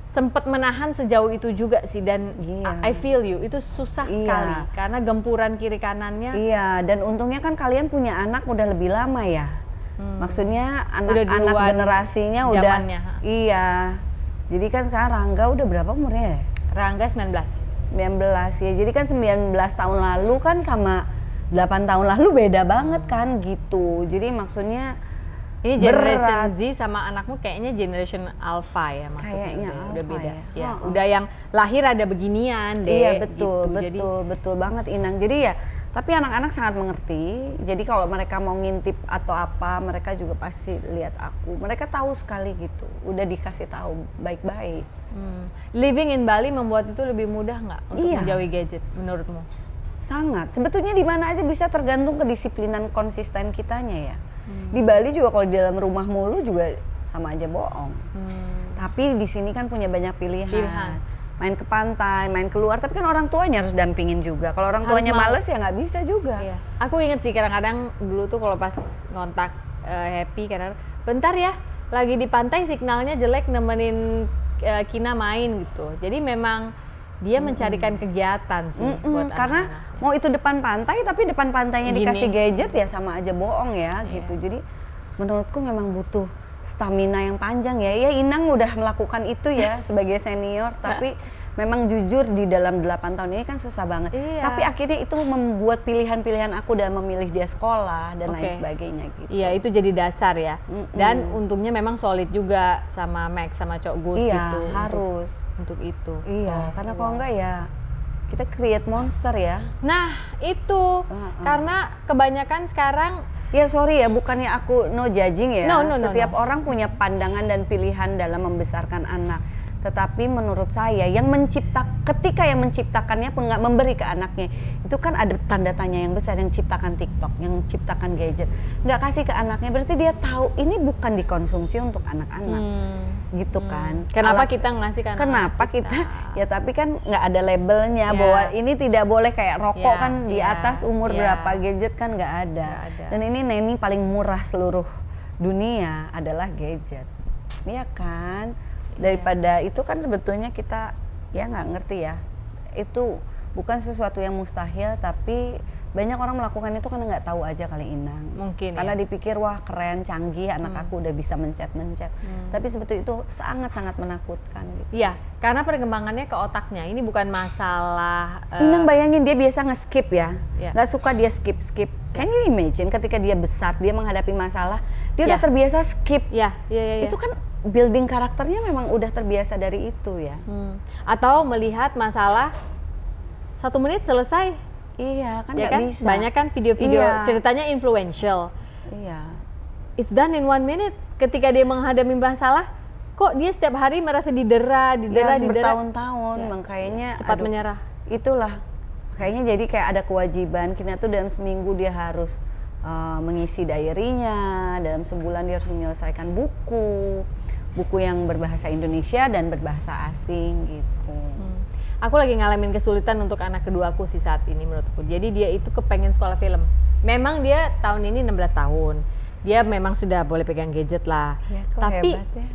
sempat menahan sejauh itu juga sih, dan I feel you, itu susah sekali karena gempuran kiri kanannya. Iya, dan untungnya kan kalian punya anak udah lebih lama ya. Maksudnya anak-anak generasinya zamannya. udah. Iya. Jadi kan sekarang Rangga udah berapa umurnya ya? Rangga 19 ya. Jadi kan 19 tahun lalu kan sama 8 tahun lalu beda banget kan gitu. Jadi maksudnya ini generation Z sama anakmu kayaknya generation Alpha ya maksudnya. Kayaknya udah beda. ya. Udah yang lahir ada beginian deh. Iya betul, gitu. betul banget Inang. Jadi ya, tapi anak-anak sangat mengerti. Jadi kalau mereka mau ngintip atau apa, mereka juga pasti lihat aku. Mereka tahu sekali gitu. Udah dikasih tahu baik-baik. Living in Bali membuat itu lebih mudah nggak untuk menjauhi gadget menurutmu? Sangat. Sebetulnya di mana aja bisa tergantung kedisiplinan konsisten kitanya ya. Di Bali juga kalau di dalam rumah mulu juga sama aja bohong. Tapi di sini kan punya banyak pilihan. Main ke pantai, main keluar, tapi kan orang tuanya harus dampingin juga. Kalau orang tuanya males ya nggak bisa juga. Iya. Aku inget sih kadang-kadang dulu tuh kalau pas ngontak Happy karena bentar ya, lagi di pantai signalnya jelek nemenin Kina main gitu. Jadi memang dia mencarikan kegiatan sih buat karena anak-anaknya. mau itu depan pantai tapi depan pantainya dikasih gadget ya sama aja bohong ya gitu. Jadi menurutku memang butuh stamina yang panjang ya. Ya Inang udah melakukan itu ya sebagai senior tapi memang jujur di dalam 8 tahun ini kan susah banget. Tapi akhirnya itu membuat pilihan-pilihan aku dalam memilih dia sekolah dan lain sebagainya gitu. Iya, itu jadi dasar ya. Dan untungnya memang solid juga sama Max sama Cok Gus gitu. Harus untuk itu. Iya, karena kalau enggak ya kita create monster ya. Nah, itu karena kebanyakan sekarang ya sorry ya, bukannya aku no judging ya. No, Setiap orang punya pandangan dan pilihan dalam membesarkan anak. Tetapi menurut saya ketika yang menciptakannya pun nggak memberi ke anaknya, itu kan ada tanda tanya yang besar. Yang ciptakan TikTok, yang ciptakan gadget, nggak kasih ke anaknya, berarti dia tahu ini bukan dikonsumsi untuk anak-anak, gitu kan? Kenapa kita ngasih ke anak? Kenapa kita? Ya tapi kan nggak ada labelnya bahwa ini tidak boleh kayak rokok kan di atas umur berapa, gadget kan nggak ada. Dan ini Neni paling murah seluruh dunia adalah gadget, iya kan? Daripada itu kan sebetulnya kita ya nggak ngerti ya, itu bukan sesuatu yang mustahil, tapi banyak orang melakukan itu karena nggak tahu aja kali Inang. Mungkin karena dipikir wah keren, canggih, anak aku udah bisa mencet. Tapi sebetulnya itu sangat-sangat menakutkan gitu. Iya, karena perkembangannya ke otaknya. Ini bukan masalah Inang bayangin dia biasa nge-skip ya, nggak suka dia skip. Can you imagine ketika dia besar, dia menghadapi masalah, dia udah terbiasa skip. Iya. Itu kan building karakternya memang udah terbiasa dari itu ya. Atau melihat masalah 1 menit selesai. Iya kan Ya nggak kan? bisa. Banyak kan video-video ceritanya influential. Iya. It's done in 1 minute. Ketika dia menghadapi masalah, kok dia setiap hari merasa didera. Bertahun-tahun, makanya cepat menyerah. Itulah, kayaknya jadi kayak ada kewajiban. Kina tuh dalam seminggu dia harus mengisi diary-nya, dalam sebulan dia harus menyelesaikan buku yang berbahasa Indonesia dan berbahasa asing gitu. Aku lagi ngalamin kesulitan untuk anak kedua aku sih saat ini menurutku. Jadi dia itu kepengen sekolah film. Memang dia tahun ini 16 tahun. Dia memang sudah boleh pegang gadget lah. Ya, tapi hebat ya,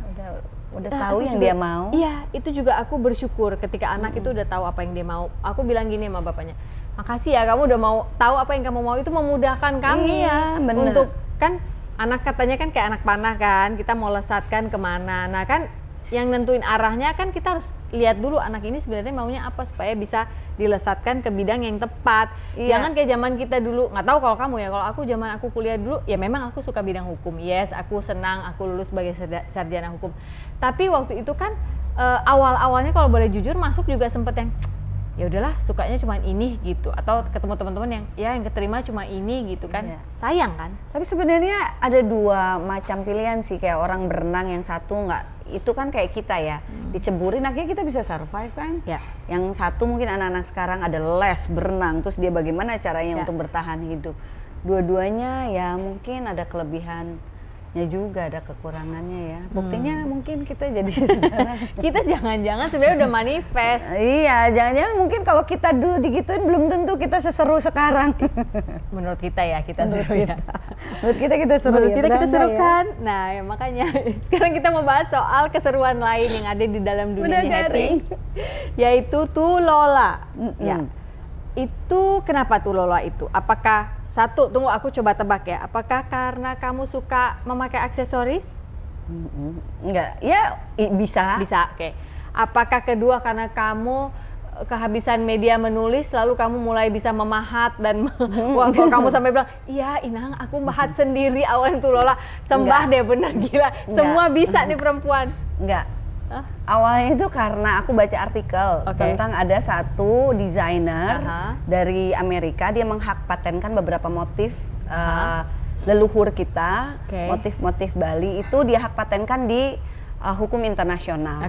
udah tahu yang dia mau. Iya, itu juga aku bersyukur ketika anak itu udah tahu apa yang dia mau. Aku bilang gini sama bapaknya, makasih ya kamu udah mau tahu apa yang kamu mau, itu memudahkan kami untuk kan anak katanya kan kayak anak panah kan, kita mau lesatkan kemana. Nah kan yang nentuin arahnya kan kita harus lihat dulu anak ini sebenarnya maunya apa supaya bisa dilesatkan ke bidang yang tepat. Jangan kayak zaman kita dulu, nggak tahu kalau kamu ya, kalau aku zaman aku kuliah dulu ya memang aku suka bidang hukum. Yes, aku senang aku lulus sebagai sarjana hukum. Tapi waktu itu kan awal-awalnya kalau boleh jujur masuk juga sempet yang ya udahlah sukanya cuma ini gitu, atau ketemu teman-teman yang ya yang keterima cuma ini gitu kan. Sayang kan. Tapi sebenarnya ada dua macam pilihan sih, kayak orang berenang yang satu nggak, itu kan kayak kita ya diceburin akhirnya kita bisa survive kan. Yang satu mungkin anak-anak sekarang ada les berenang, terus dia bagaimana caranya untuk bertahan hidup. Dua-duanya ya mungkin ada kelebihan juga, ada kekurangannya ya. Buktinya mungkin kita jadi sekarang. Kita jangan-jangan sebenarnya udah manifest. Iya, jangan-jangan mungkin kalau kita dulu digituin belum tentu kita seseru sekarang. Menurut kita ya, kita seru ya. Menurut kita seru. Menurut kita seru kan. Nah, ya makanya sekarang kita mau bahas soal keseruan lain yang ada di dalam dunia Happy, yaitu Tulola. Ya. Itu kenapa Tulola itu? Apakah satu, tunggu aku coba tebak ya, apakah karena kamu suka memakai aksesoris? Enggak, ya bisa. Bisa, oke. Apakah kedua karena kamu kehabisan media menulis lalu kamu mulai bisa memahat dan waktu kamu sampai bilang, iya Inang aku mahat sendiri awan Tulola, sembah deh bener gila. Semua bisa nih perempuan. Enggak. Awalnya itu karena aku baca artikel tentang ada satu desainer dari Amerika, dia menghak patenkan beberapa motif leluhur kita, motif-motif Bali itu dia hak patenkan di hukum internasional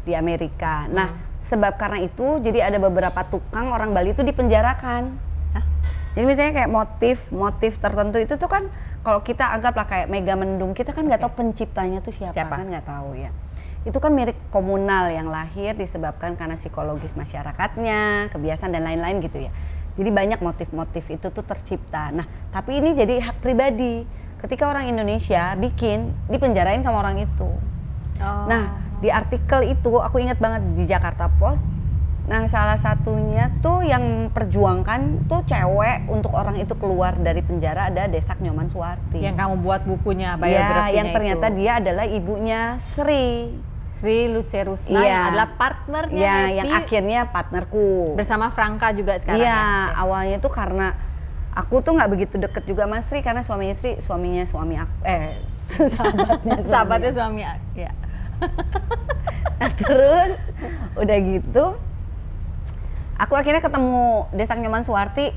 di Amerika. Nah, sebab karena itu jadi ada beberapa tukang orang Bali itu dipenjarakan. Jadi misalnya kayak motif tertentu itu tuh kan kalau kita anggaplah kayak Mega Mendung, kita kan nggak tahu penciptanya tuh siapa? Kan nggak tahu ya. Itu kan milik komunal yang lahir disebabkan karena psikologis masyarakatnya, kebiasaan dan lain-lain gitu ya. Jadi banyak motif-motif itu tuh tercipta. Nah, tapi ini jadi hak pribadi. Ketika orang Indonesia bikin, dipenjarain sama orang itu. Nah, di artikel itu aku ingat banget di Jakarta Post. Nah, salah satunya tuh yang perjuangkan tuh cewek untuk orang itu keluar dari penjara ada Desak Nyoman Suwarti. Yang kamu buat bukunya, biografinya yang ternyata itu. Dia adalah ibunya Sri Luce Rusna yang adalah partnernya yang akhirnya partnerku bersama Franka juga sekarang awalnya tuh karena aku tuh nggak begitu deket juga sama Sri karena suaminya suami aku sahabatnya suami aku ya. Nah, terus udah gitu aku akhirnya ketemu Desak Nyoman Suwarti,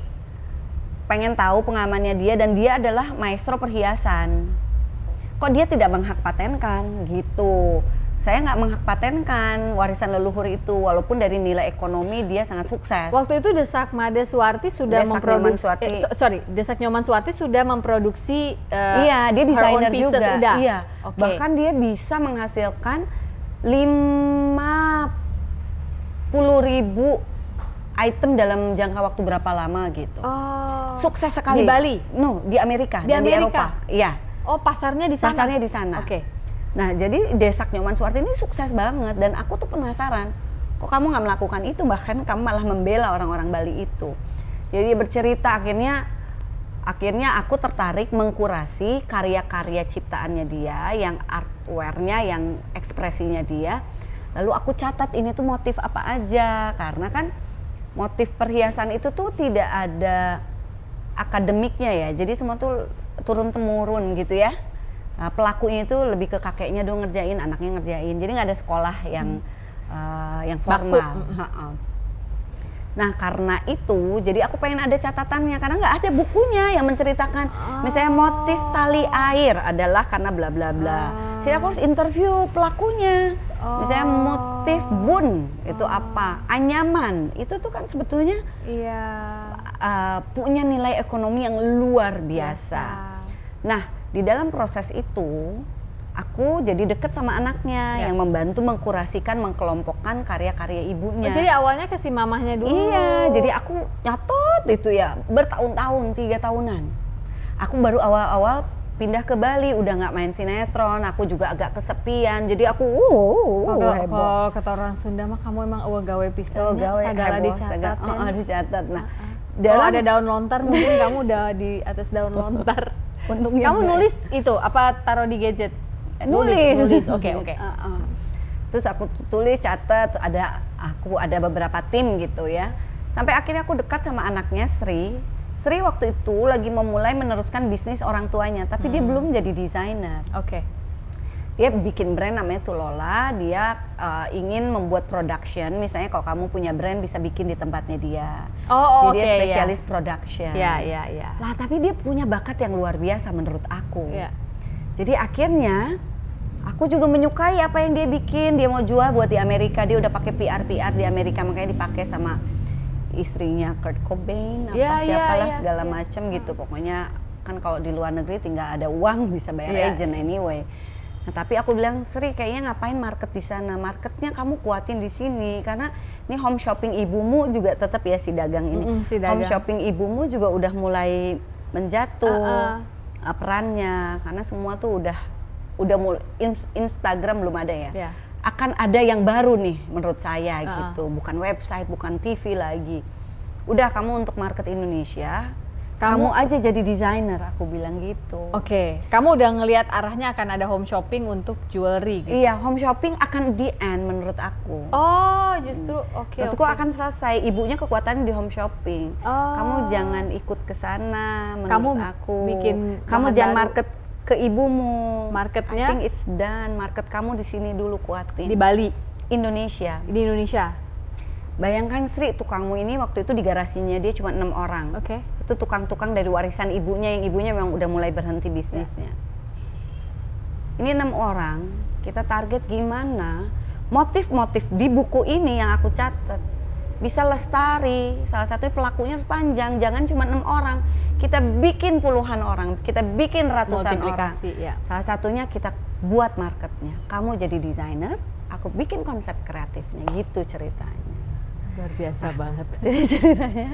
pengen tahu pengalamannya dia, dan dia adalah maestro perhiasan. Kok dia tidak menghakpatenkan gitu? Saya nggak menghakpatenkan warisan leluhur itu, walaupun dari nilai ekonomi dia sangat sukses. Waktu itu Desak Made Suwarti sudah memproduksi, Desak Nyoman Suwarti sudah memproduksi. Iya, dia desainer juga. Udah. Iya. Bahkan dia bisa menghasilkan 50.000 item dalam jangka waktu berapa lama gitu. Sukses sekali. Di Bali? No, di Amerika. Di Amerika? Di Eropa. Iya. Pasarnya di sana? Pasarnya di sana. Nah, jadi Desak Nyoman Suwarti ini sukses banget, dan aku tuh penasaran, kok kamu nggak melakukan itu, bahkan kamu malah membela orang-orang Bali itu. Jadi dia bercerita, akhirnya aku tertarik mengkurasi karya-karya ciptaannya dia, yang artware-nya, yang ekspresinya dia. Lalu aku catat ini tuh motif apa aja, karena kan motif perhiasan itu tuh tidak ada akademiknya ya, jadi semua tuh turun-temurun gitu ya. Nah, pelakunya itu lebih ke kakeknya dong ngerjain, anaknya ngerjain, jadi nggak ada sekolah yang formal. Nah, karena itu jadi aku pengen ada catatannya, karena nggak ada bukunya yang menceritakan misalnya motif tali air adalah karena bla bla bla. Jadi aku harus interview pelakunya. Misalnya motif bun itu apa, anyaman itu tuh kan sebetulnya punya nilai ekonomi yang luar biasa. Nah, di dalam proses itu aku jadi deket sama anaknya yang membantu mengkurasikan, mengkelompokkan karya-karya ibunya. Jadi awalnya ke si mamahnya dulu. Iya, jadi aku nyatot itu ya bertahun-tahun, 3 tahunan. Aku baru awal-awal pindah ke Bali, udah nggak main sinetron, aku juga agak kesepian, jadi aku heboh. Kalau kata orang Sunda mah kamu emang gawe pisan, segala dicatat. Dicatat. Nah, kalau ada daun lontar mungkin kamu udah di atas daun lontar. Untungnya kamu nulis itu apa, taruh di gadget? Nulis. Oke. Terus aku tulis, catat, aku ada beberapa tim gitu ya. Sampai akhirnya aku dekat sama anaknya Sri. Sri waktu itu lagi memulai meneruskan bisnis orang tuanya, tapi dia belum jadi desainer. Oke. Dia bikin brand namanya Tulola, dia ingin membuat production, misalnya kalau kamu punya brand bisa bikin di tempatnya dia. Oh, jadi dia oke, spesialis production. Ya. Lah tapi dia punya bakat yang luar biasa menurut aku. Ya. Jadi akhirnya aku juga menyukai apa yang dia bikin. Dia mau jual buat di Amerika, dia udah pakai PR di Amerika, makanya dipakai sama istrinya Kurt Cobain, siapalah segala macam gitu. Pokoknya kan kalau di luar negeri tinggal ada uang bisa bayar agent anyway. Nah, tapi aku bilang, Sri kayaknya ngapain market di sana? Marketnya kamu kuatin di sini karena ini home shopping ibumu juga tetap ya si dagang ini. Home shopping ibumu juga udah mulai menjatuh perannya karena semua tuh udah mulai Instagram belum ada ya. Akan ada yang baru nih menurut saya gitu, bukan website, bukan TV lagi. Udah kamu untuk market Indonesia, kamu aja jadi desainer, aku bilang gitu. Oke, kamu udah ngelihat arahnya akan ada home shopping untuk jewelry gitu? Iya, home shopping akan di end menurut aku. Oh, justru Menurutku akan selesai, ibunya kekuatan di home shopping. Kamu jangan ikut ke sana menurut aku. Kamu jangan market ke ibumu. Marketnya? I think it's done. Market kamu di sini dulu kuatin. Di Bali? Indonesia. Di Indonesia? Bayangkan Sri, tukangmu ini waktu itu di garasinya dia cuma 6 orang. Oke. Itu tukang-tukang dari warisan ibunya, yang ibunya memang udah mulai berhenti bisnisnya. Ini 6 orang, kita target gimana motif-motif di buku ini yang aku catat bisa lestari. Salah satu pelakunya harus panjang, jangan cuma 6 orang. Kita bikin puluhan orang, kita bikin ratusan orang. Salah satunya kita buat marketnya. Kamu jadi desainer, aku bikin konsep kreatifnya, gitu ceritanya. Luar biasa banget. Jadi ceritanya,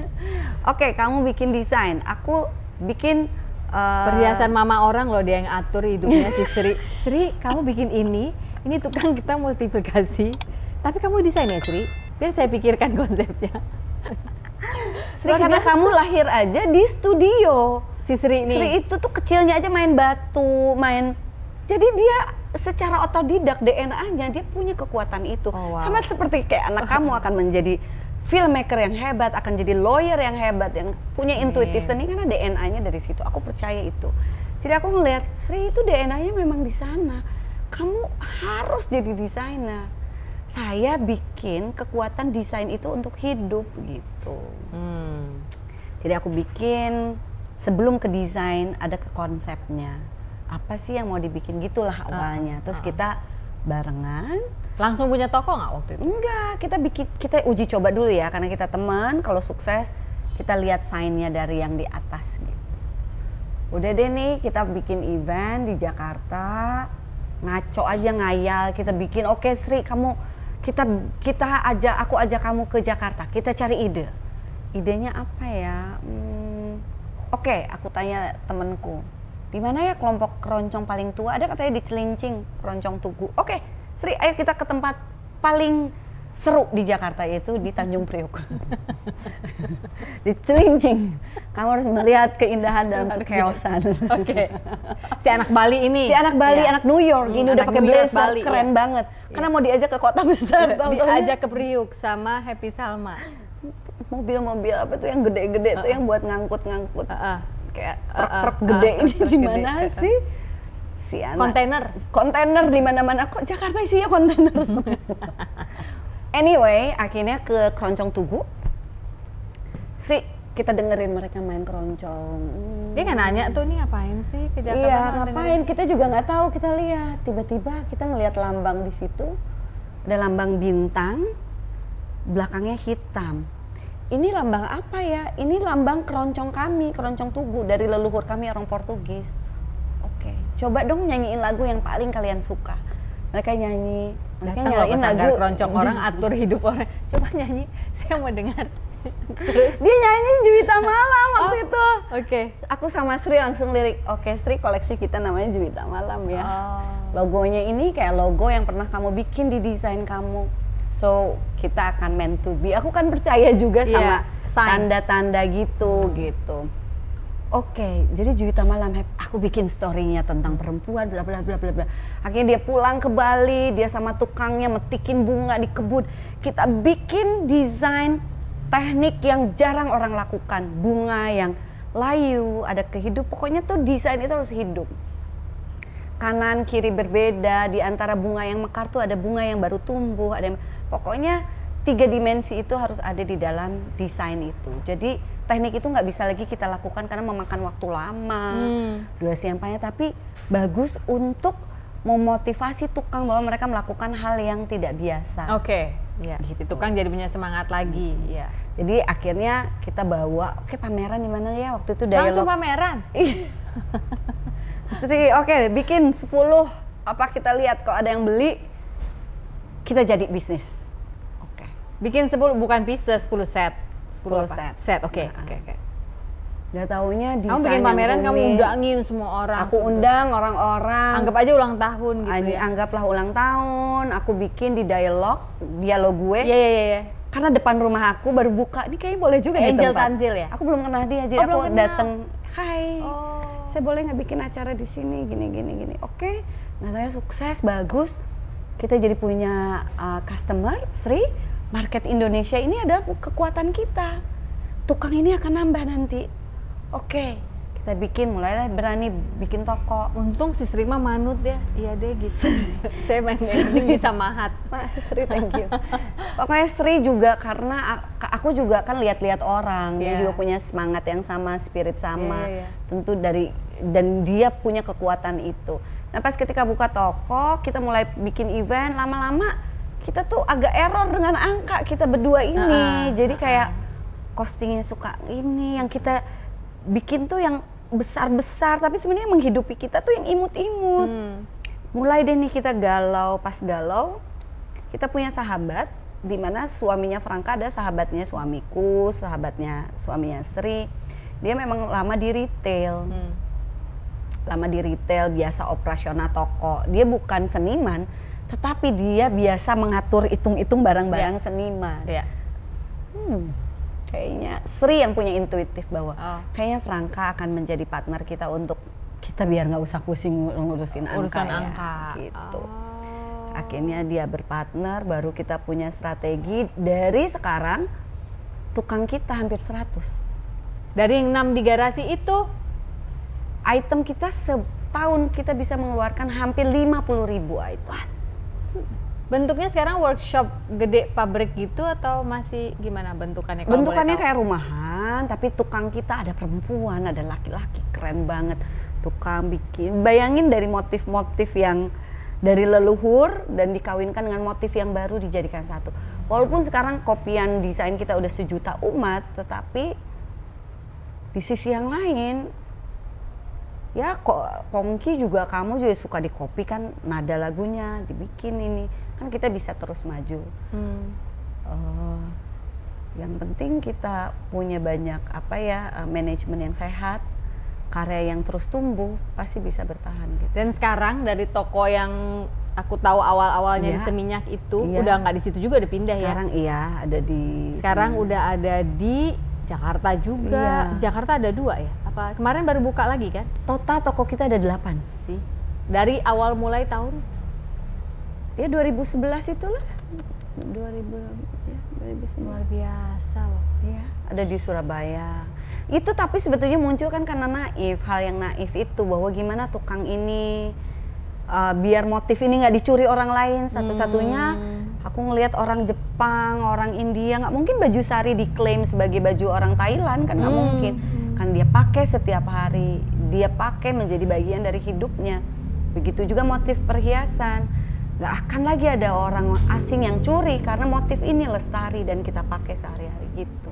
oke, kamu bikin desain, aku bikin perhiasan mama orang loh, dia yang atur hidupnya si Sri. Sri, kamu bikin ini tukang kita multiplikasi. Tapi kamu desain ya Sri? Biar saya pikirkan konsepnya. Sri, karena kamu lahir aja di studio. Si Sri ini. Sri itu tuh kecilnya aja main batu, jadi dia secara otodidak DNA-nya dia punya kekuatan itu. Sama seperti kayak anak kamu akan menjadi filmmaker yang hebat, akan jadi lawyer yang hebat, yang punya intuitif seni karena DNA-nya dari situ. Aku percaya itu. Jadi aku ngelihat Sri itu DNA-nya memang di sana. Kamu harus jadi desainer. Saya bikin kekuatan desain itu untuk hidup gitu. Jadi aku bikin sebelum ke desain ada ke konsepnya. Apa sih yang mau dibikin gitulah awalnya. Terus kita barengan. Langsung punya toko nggak waktu itu? Enggak, kita uji coba dulu ya karena kita teman. Kalau sukses kita lihat sign-nya dari yang di atas gitu. Udah deh nih kita bikin event di Jakarta, ngaco aja ngayal kita bikin. Oke Sri, aku ajak kamu ke Jakarta, kita cari ide. Idenya apa ya? Oke, aku tanya temenku. Di mana ya kelompok keroncong paling tua? Ada katanya di Cilincing, Keroncong Tugu. Oke, Sri, ayo kita ke tempat paling seru di Jakarta, yaitu di Tanjung Priok. Di Cilincing. Kamu harus melihat keindahan dan kechaosan. Oke. Si anak Bali ini. Si anak Bali, anak New York. Ini udah pakai blazer, keren banget. Karena mau diajak ke kota besar. Diajak ke Priuk sama Happy Salma. Mobil-mobil apa tuh yang gede-gede tuh yang buat ngangkut-ngangkut. Kayak truk-truk gede ini di mana sih? Si anak kontainer di mana-mana, kok Jakarta isinya kontainer semua. Anyway, akhirnya ke Keroncong Tugu. Sri, kita dengerin mereka main keroncong. Dia nggak nanya tuh nih ngapain sih ke Jakarta? Iya, ngapain? Kita juga nggak tahu. Kita lihat, tiba-tiba kita ngelihat lambang di situ. Ada lambang bintang, belakangnya hitam. Ini lambang apa ya? Ini lambang keroncong kami, Keroncong Tugu, dari leluhur kami orang Portugis. Oke, coba dong nyanyiin lagu yang paling kalian suka. Mereka nyanyi, mereka nyalain lagu keroncong orang, atur hidup orang. Coba nyanyi, saya mau dengar. Terus dia nyanyi Juwita Malam waktu itu. Oke. Aku sama Sri langsung lirik, oke Sri, koleksi kita namanya Juwita Malam ya. Logonya ini kayak logo yang pernah kamu bikin di desain kamu. So kita akan meant to be. Aku kan percaya juga sama tanda-tanda gitu. Oke, jadi Juwita Malam aku bikin story-nya tentang perempuan bla bla bla bla bla. Akhirnya dia pulang ke Bali, dia sama tukangnya metikin bunga di kebun. Kita bikin desain teknik yang jarang orang lakukan, bunga yang layu, ada kehidupan. Pokoknya tuh desain itu harus hidup. Kanan kiri berbeda, di antara bunga yang mekar tuh ada bunga yang baru tumbuh, pokoknya 3 dimensi itu harus ada di dalam desain itu. Jadi teknik itu nggak bisa lagi kita lakukan karena memakan waktu lama, durasi yang panjang, tapi bagus untuk memotivasi tukang bahwa mereka melakukan hal yang tidak biasa. Oke, ya. Gitu. Si tukang jadi punya semangat lagi, ya. Jadi akhirnya kita bawa, pameran di mana ya waktu itu dialog. Langsung pameran. Jadi bikin 10, apa kita lihat kalau ada yang beli, kita jadi bisnis. Bikin 10 bukan pieces, 10 set. 10 set. Oke. Gak taunya desain. Kamu bikin pameran, kamu undangin semua orang. Aku undang orang-orang. Anggap aja ulang tahun gitu ya. Anggaplah ulang tahun. Aku bikin di dialog gue. Iya. Karena depan rumah aku baru buka. Ini kayaknya boleh juga di tempat. Angel Tanzil ya? Aku belum kenal dia, jadi aku datang. Hai, saya boleh nggak bikin acara di sini? Gini. Oke. Nah saya sukses, bagus. Kita jadi punya customer, Sri. Market Indonesia ini adalah kekuatan kita. Tukang ini akan nambah nanti. Oke, kita mulailah berani bikin toko. Untung si Sri mah manut ya. Iya deh gitu. Saya main acting bisa mahat. Sri, thank you. Pokoknya Sri juga karena aku juga kan lihat-lihat orang. Dia juga punya semangat yang sama, spirit sama. Tentu dan dia punya kekuatan itu. Nah pas ketika buka toko, kita mulai bikin event, lama-lama kita tuh agak error dengan angka kita berdua ini. Jadi kayak costingnya suka ini, yang kita bikin tuh yang besar-besar, tapi sebenarnya menghidupi kita tuh yang imut-imut. Mulai deh nih kita galau, pas galau kita punya sahabat, di mana suaminya Franka ada sahabatnya suamiku, sahabatnya suaminya Sri. Dia memang lama di retail. Lama di retail, biasa operasional toko. Dia bukan seniman, tetapi dia biasa mengatur hitung-hitung barang-barang seniman. Kayaknya Sri yang punya intuitif bahwa kayaknya Franka akan menjadi partner kita untuk kita biar nggak usah pusing ngurusin angka. Gitu. Akhirnya dia berpartner, baru kita punya strategi. Dari sekarang tukang kita hampir 100. Dari 6 di garasi itu, item kita setahun kita bisa mengeluarkan hampir 50.000 item. Bentuknya sekarang workshop gede pabrik gitu atau masih gimana bentukannya? Bentukannya kayak rumahan, tapi tukang kita ada perempuan, ada laki-laki, keren banget. Tukang bikin, bayangin dari motif-motif yang dari leluhur dan dikawinkan dengan motif yang baru dijadikan satu. Walaupun sekarang kopian desain kita udah 1 juta umat, tetapi di sisi yang lain, ya kok Pongki juga, kamu juga suka di copy kan, nada lagunya dibikin ini kan, kita bisa terus maju. Yang penting kita punya banyak manajemen yang sehat, karya yang terus tumbuh, pasti bisa bertahan gitu. Dan sekarang dari toko yang aku tahu awal-awalnya di Seminyak itu udah nggak di situ juga, udah pindah. Sekarang ada di sekarang Seminyak. Udah ada di Jakarta juga. Jakarta ada 2 ya? Apa kemarin baru buka lagi kan? Total toko kita ada 8 sih. Dari awal mulai tahun? Ya 2011 itulah. 2011. Luar biasa loh. Ya, ada di Surabaya. Itu tapi sebetulnya muncul kan karena naif, hal yang naif itu, bahwa gimana tukang ini biar motif ini nggak dicuri orang lain. Satu-satunya aku ngelihat orang Jepang, orang India, nggak mungkin baju sari diklaim sebagai baju orang Thailand kan, nggak mungkin. Kan dia pakai setiap hari, dia pakai menjadi bagian dari hidupnya. Begitu juga motif perhiasan, nggak akan lagi ada orang asing yang curi karena motif ini lestari dan kita pakai sehari-hari gitu.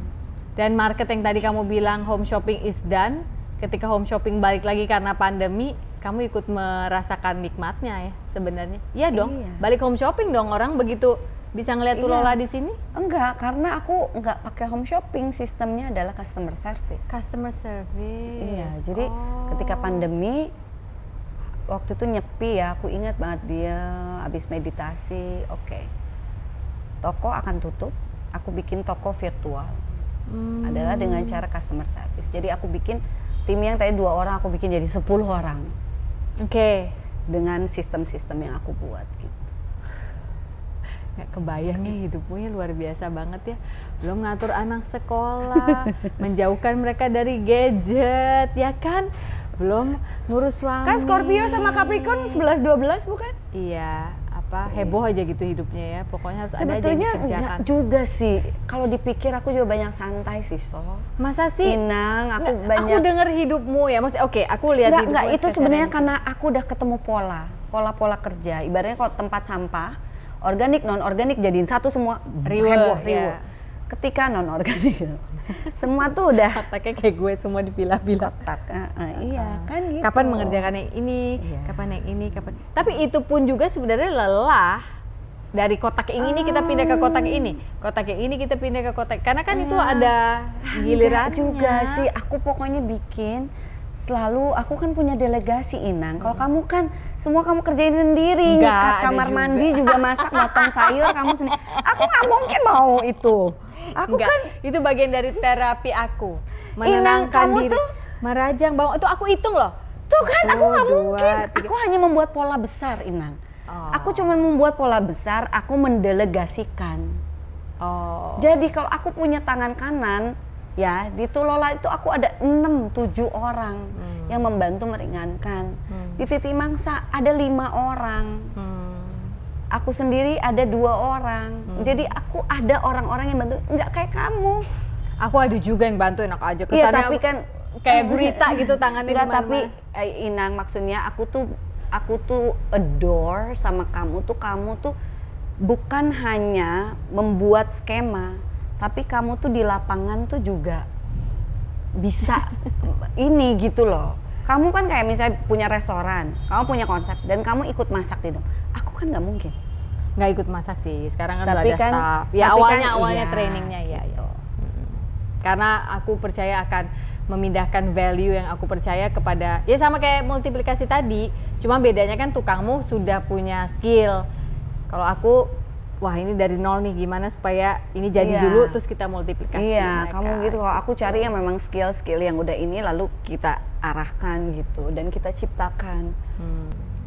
Dan market yang tadi kamu bilang home shopping is done, ketika home shopping balik lagi karena pandemi, kamu ikut merasakan nikmatnya ya sebenarnya. Iya dong, balik home shopping dong, orang begitu bisa ngeliat Tulola di sini? Enggak, karena aku enggak pakai home shopping, sistemnya adalah customer service. Customer service. Iya, jadi ketika pandemi waktu itu nyepi ya, aku ingat banget dia habis meditasi, toko akan tutup, aku bikin toko virtual. Adalah dengan cara customer service. Jadi aku bikin Tim yang tadi 2 orang aku bikin jadi 10 orang. Oke. Dengan sistem-sistem yang aku buat gitu. Nggak kebayang ya hidupmu ya luar biasa banget ya. Belum ngatur anak sekolah, menjauhkan mereka dari gadget, ya kan? Belum ngurus suami. Kan Scorpio sama Capricorn 11-12 bukan? Iya, heboh aja gitu hidupnya ya. Pokoknya harus ada aja yang sebetulnya dikerjakan. enggak juga sih. Kalau dipikir aku juga banyak santai sih, So. Masa sih? Inang, aku Nggak, banyak. aku denger hidupmu ya. Maksudnya oke, aku lihat hidupmu. Enggak, itu sekarang. sebenarnya karena aku udah ketemu pola kerja. Ibaratnya kalau tempat sampah, organik, non-organik jadiin satu semua. Riweuh, Heboh. ya. Ketika non-organik, semua tuh udah Otaknya kayak gue semua dipilah-pilah. kotak. Iya, kan gitu. Kapan mengerjakan yang ini, Iya. kapan yang ini, kapan. Tapi itu pun juga sebenarnya lelah. Dari kotak yang ini kita pindah ke kotak yang ini, kotak yang ini kita pindah ke kotak. Karena kan itu ada gilirannya. Enggak juga sih, aku pokoknya bikin selalu, aku kan punya delegasi, Inang. Kalau kamu kan semua kamu kerjain sendiri, Enggak, nyikat ada kamar juga. mandi juga masak, matang sayur kamu sendiri. Aku nggak mungkin mau itu. Aku Enggak, kan itu bagian dari terapi aku. Inang, Menenangkan kamu diri. tuh merajang bawang, itu aku hitung loh. tuh kan aku nggak 1, 2, mungkin. 3. Aku hanya membuat pola besar, Inang. Oh. Aku cuma membuat pola besar, aku mendelegasikan. Oh. Jadi kalau aku punya tangan kanan, ya di Tulola itu aku ada 6-7 orang yang membantu meringankan. Di Titi Mangsa ada 5 orang. Aku sendiri ada 2 orang. Jadi aku ada orang-orang yang bantu. Nggak kayak kamu. Aku ada juga yang bantu, enak aja. Iya, Kesannya tapi kan kayak gurita gitu tangannya Enggak, di tapi mana-mana. Inang, maksudnya aku tuh adore sama kamu tuh bukan hanya membuat skema, tapi kamu tuh di lapangan tuh juga bisa ini gitu loh. Kamu kan kayak misalnya punya restoran, kamu punya konsep dan kamu ikut masak di dalam. Aku kan nggak mungkin. Nggak ikut masak sih, sekarang kan Tapi udah ada kan- staff. Ya tapi kan awalnya iya, trainingnya ya. Karena aku percaya akan memindahkan value yang aku percaya kepada, ya sama kayak multiplikasi tadi, cuma bedanya kan tukangmu sudah punya skill. Kalau aku, wah ini dari nol nih, gimana supaya ini jadi Iya. dulu terus kita multiplikasi. Iya, mereka. kamu gitu. Kalau aku cari yang memang skill yang udah ini lalu kita arahkan gitu dan kita ciptakan.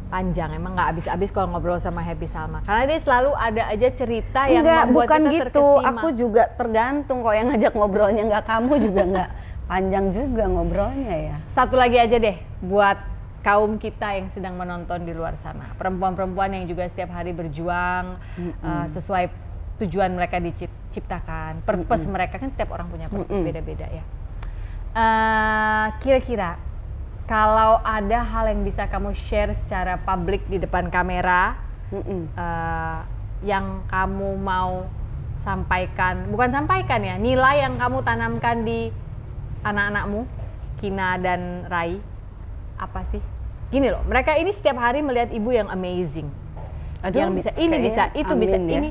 Panjang, emang nggak habis-habis kalau ngobrol sama Happy Salma. Karena dia selalu ada aja cerita yang Enggak, membuat bukan kita gitu. terkesima. Aku juga tergantung kalau yang ngajak ngobrolnya nggak kamu juga nggak panjang juga ngobrolnya ya. Satu lagi aja deh buat kaum kita yang sedang menonton di luar sana. Perempuan-perempuan yang juga setiap hari berjuang sesuai tujuan mereka diciptakan. Purpose mereka kan setiap orang punya purpose beda-beda ya. Kira-kira kalau ada hal yang bisa kamu share secara publik di depan kamera yang kamu mau sampaikan, bukan sampaikan ya, nilai yang kamu tanamkan di anak-anakmu, Kina dan Rai, apa sih? Gini loh, mereka ini setiap hari melihat ibu yang amazing, yang bisa ini kayaknya bisa itu amin bisa ya. ini,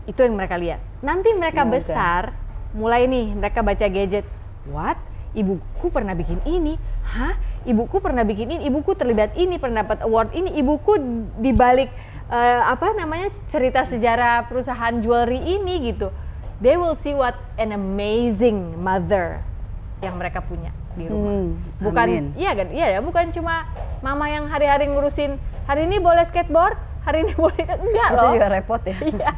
itu yang mereka lihat. Nanti mereka Semoga. besar, mulai nih mereka baca gadget, what? Ibuku pernah bikin ini, hah? Ibuku pernah bikin ini, ibuku terlibat ini, pernah dapat award ini, ibuku dibalik cerita sejarah perusahaan jewelry ini gitu. They will see what an amazing mother yang mereka punya di rumah. Bukan, amin. iya kan? Iya ya, bukan cuma mama yang hari-hari ngurusin hari ini boleh skateboard, hari ini boleh enggak Itu loh. juga repot ya. Iya.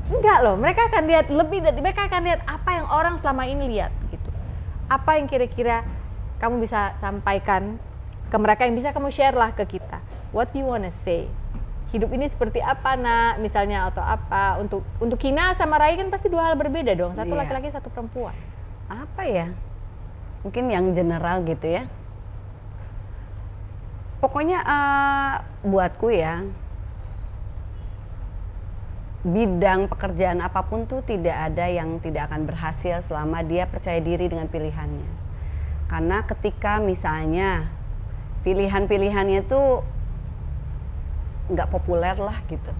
Enggak loh, mereka akan lihat lebih dari, mereka akan lihat apa yang orang selama ini lihat gitu. Apa yang kira-kira kamu bisa sampaikan ke mereka, yang bisa kamu share lah ke kita. What do you wanna say? Hidup ini seperti apa nak, misalnya, atau apa. Untuk Kina sama Rai kan pasti 2 hal berbeda dong. Satu Iya. laki-laki, satu perempuan. Apa ya? Mungkin yang general gitu ya. Pokoknya buatku ya, bidang pekerjaan apapun tuh tidak ada yang tidak akan berhasil selama dia percaya diri dengan pilihannya. Karena ketika misalnya pilihan-pilihannya tuh nggak populer lah gitu,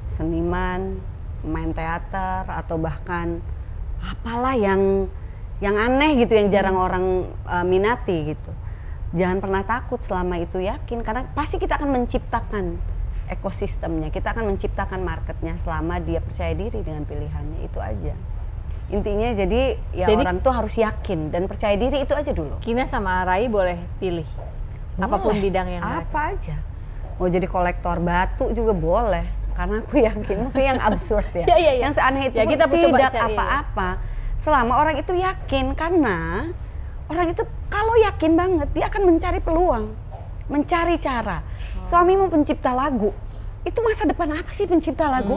seniman, main teater, atau bahkan apalah yang aneh gitu, yang jarang orang minati gitu. Jangan pernah takut selama itu yakin, karena pasti kita akan menciptakan ekosistemnya, kita akan menciptakan marketnya selama dia percaya diri dengan pilihannya, itu aja. Intinya jadi orang tuh harus yakin dan percaya diri, itu aja dulu. Kina sama Rai boleh pilih apapun bidang yang apa aja. Mau jadi kolektor batu juga boleh, karena aku yakin, maksudnya yang absurd ya, yang seaneh itu kita tidak apa-apa, selama orang itu yakin. Karena orang itu kalau yakin banget, dia akan mencari peluang, mencari cara. Suamimu pencipta lagu, itu masa depan apa sih pencipta lagu?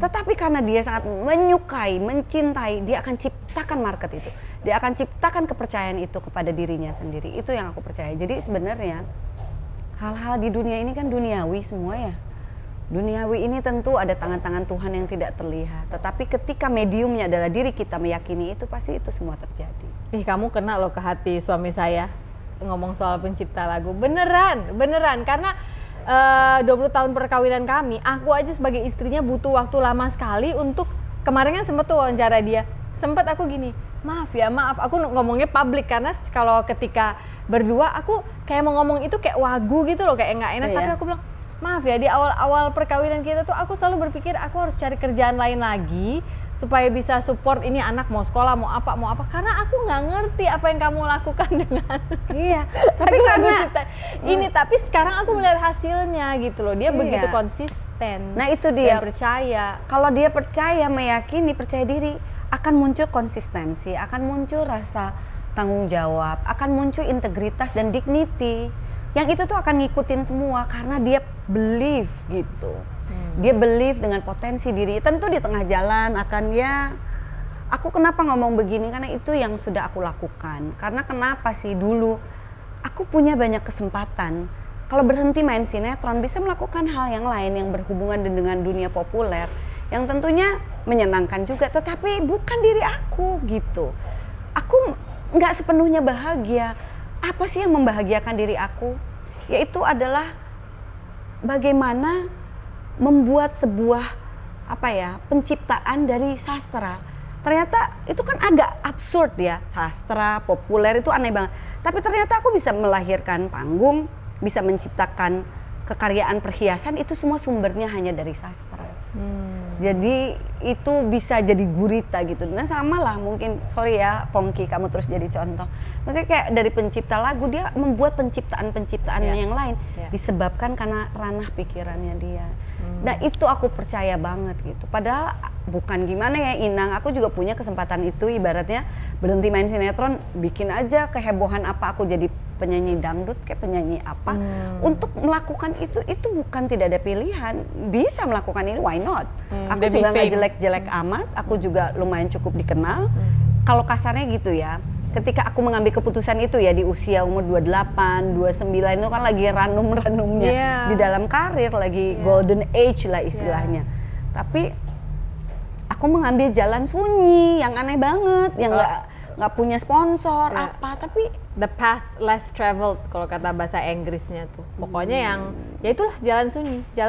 Tetapi karena dia sangat menyukai, mencintai, dia akan ciptakan market itu. Dia akan ciptakan kepercayaan itu kepada dirinya sendiri. Itu yang aku percaya. Jadi sebenarnya hal-hal di dunia ini kan duniawi semua ya. Duniawi ini tentu ada tangan-tangan Tuhan yang tidak terlihat. Tetapi ketika mediumnya adalah diri kita meyakini itu, pasti itu semua terjadi. Kamu kena loh ke hati suami saya ngomong soal pencipta lagu. Beneran. Karena 20 tahun perkawinan kami, aku aja sebagai istrinya butuh waktu lama sekali untuk, kemarin kan sempet tuh wawancara dia, sempet aku gini, maaf, aku ngomongnya publik karena kalau ketika berdua aku kayak mau ngomong itu kayak wagu gitu loh, kayak nggak enak, tapi aku bilang maaf ya, di awal perkawinan kita tuh aku selalu berpikir aku harus cari kerjaan lain lagi supaya bisa support ini anak mau sekolah mau apa karena aku nggak ngerti apa yang kamu lakukan dengan tapi karena ini, tapi sekarang aku melihat hasilnya gitu loh, dia begitu konsisten. Nah itu dia, dan percaya. Kalau dia percaya, meyakini, percaya diri, akan muncul konsistensi, akan muncul rasa tanggung jawab, akan muncul integritas dan dignity. Yang itu tuh akan ngikutin semua karena dia believe gitu. Dia believe dengan potensi diri. Tentu di tengah jalan akan aku kenapa ngomong begini, karena itu yang sudah aku lakukan. Karena kenapa sih dulu aku punya banyak kesempatan. Kalau berhenti main sinetron bisa melakukan hal yang lain yang berhubungan dengan dunia populer yang tentunya menyenangkan juga, tetapi bukan diri aku gitu. Aku nggak sepenuhnya bahagia. Apa sih yang membahagiakan diri aku? Yaitu adalah bagaimana membuat sebuah penciptaan dari sastra. Ternyata itu kan agak absurd ya, sastra populer itu aneh banget. Tapi ternyata aku bisa melahirkan panggung, bisa menciptakan kekaryaan perhiasan, itu semua sumbernya hanya dari sastra. Jadi itu bisa jadi gurita gitu. Nah sama lah mungkin, sorry ya Pongki, kamu terus jadi contoh. Maksudnya kayak dari pencipta lagu, dia membuat penciptaan-penciptaan yang lain disebabkan karena ranah pikirannya dia. Nah itu aku percaya banget gitu. Padahal bukan gimana ya Inang, aku juga punya kesempatan itu, ibaratnya berhenti main sinetron, bikin aja kehebohan apa, aku jadi penyanyi dangdut kayak penyanyi apa. Untuk melakukan itu bukan tidak ada pilihan, bisa melakukan ini, why not? Aku juga nggak jelek-jelek amat, aku juga lumayan cukup dikenal. Kalau kasarnya gitu ya, ketika aku mengambil keputusan itu ya di usia umur 28, 29 itu kan lagi ranum-ranumnya di dalam karir, lagi golden age lah istilahnya. Tapi aku mengambil jalan sunyi yang aneh banget, yang nggak punya sponsor tapi the path less traveled kalau kata bahasa Inggrisnya tuh. Pokoknya yang ya itulah jalan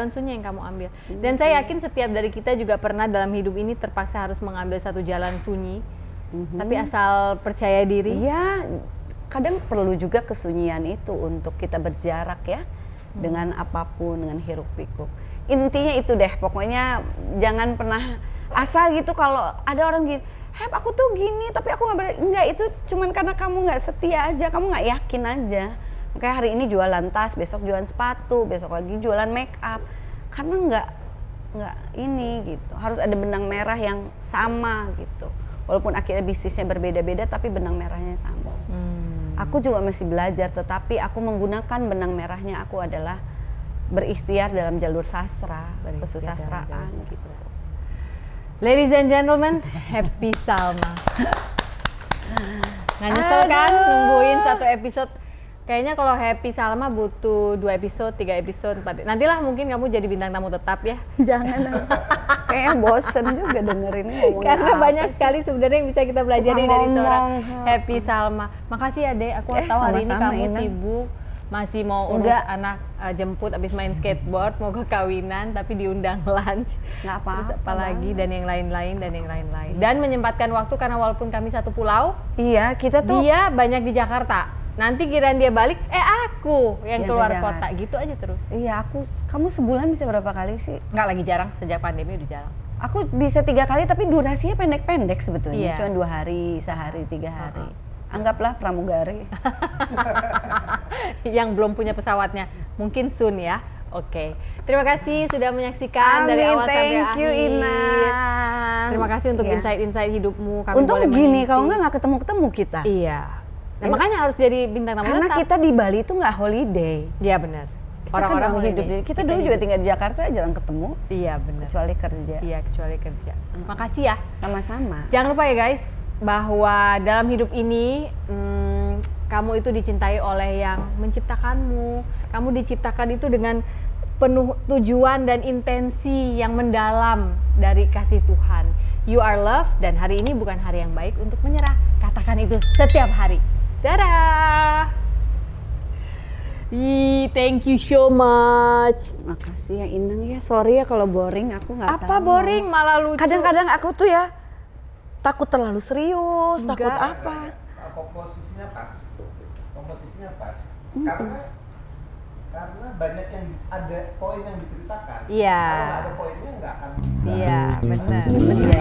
sunyi yang kamu ambil. Dan saya yakin setiap dari kita juga pernah dalam hidup ini terpaksa harus mengambil satu jalan sunyi. Tapi asal percaya diri. Iya, kadang perlu juga kesunyian itu untuk kita berjarak ya dengan apapun, dengan hiruk pikuk. Intinya itu deh, pokoknya jangan pernah asal gitu. Kalau ada orang gini, aku tuh gini, tapi aku enggak, itu cuman karena kamu nggak setia aja, kamu nggak yakin aja. Kayak hari ini jualan tas, besok jualan sepatu, besok lagi jualan make up. Karena nggak ini gitu, harus ada benang merah yang sama gitu. Walaupun akhirnya bisnisnya berbeda-beda, tapi benang merahnya sama. Aku juga masih belajar, tetapi aku menggunakan benang merahnya aku adalah berikhtiar dalam jalur sastra, kesusastraan gitu. Ladies and gentlemen, Happy Salma. Nggak nyesel kan nungguin satu episode? Kayaknya kalau Happy Salma butuh 2 episode, 3 episode, 4. Nantilah mungkin kamu jadi bintang tamu tetap ya. Jangan, kayaknya bosen juga dengerin ngomongnya. Karena banyak sekali sebenarnya yang bisa kita pelajari dari seorang Happy Salma. Makasih ya Dek, aku tahu hari ini kamu sibuk. Masih mau urus anak jemput abis main skateboard, mau ke kawinan tapi diundang lunch. Nggak apa-apa. Terus apalagi dan yang lain-lain. Dan menyempatkan waktu karena walaupun kami satu pulau. Iya, kita tuh. Dia banyak di Jakarta. Nanti kirain dia balik, aku yang keluar kota gitu aja terus. Iya, kamu sebulan bisa berapa kali sih? Nggak, lagi jarang, sejak pandemi udah jarang. Aku bisa 3 kali tapi durasinya pendek-pendek sebetulnya. Iya. Cuma 2 hari, sehari, 3 hari. Anggaplah pramugari. Yang belum punya pesawatnya, mungkin soon ya. Oke, terima kasih sudah menyaksikan dari awal sampai thank you akhir. Ina. Terima kasih untuk Iya. insight-insight hidupmu. Kami Untung boleh gini, mengintip. kalau nggak ketemu-ketemu kita. Iya. Nah, makanya harus jadi bintang tamu Karena tetap. kita di Bali itu nggak holiday. Iya benar. Kita orang-orang hidup. Kita dulu juga tinggal di Jakarta, jarang ketemu. Iya benar. Kecuali kerja. Iya kecuali kerja. Makasih ya. Sama-sama. Jangan lupa ya guys, bahwa dalam hidup ini kamu itu dicintai oleh yang menciptakanmu. Kamu diciptakan itu dengan penuh tujuan dan intensi yang mendalam dari kasih Tuhan. You are loved dan hari ini bukan hari yang baik untuk menyerah. Katakan itu setiap hari. Dadah! Thank you so much. Makasih ya Inang ya. Sorry ya kalau boring, aku nggak tahu. Apa boring malah lucu. Kadang-kadang aku tuh ya takut terlalu serius, Enggak. takut apa. Komposisinya pas. Komposisinya pas. Karena banyak yang ada poin yang diceritakan. Iya. Kalau nggak ada poinnya nggak akan bisa. Iya, benar. Iya.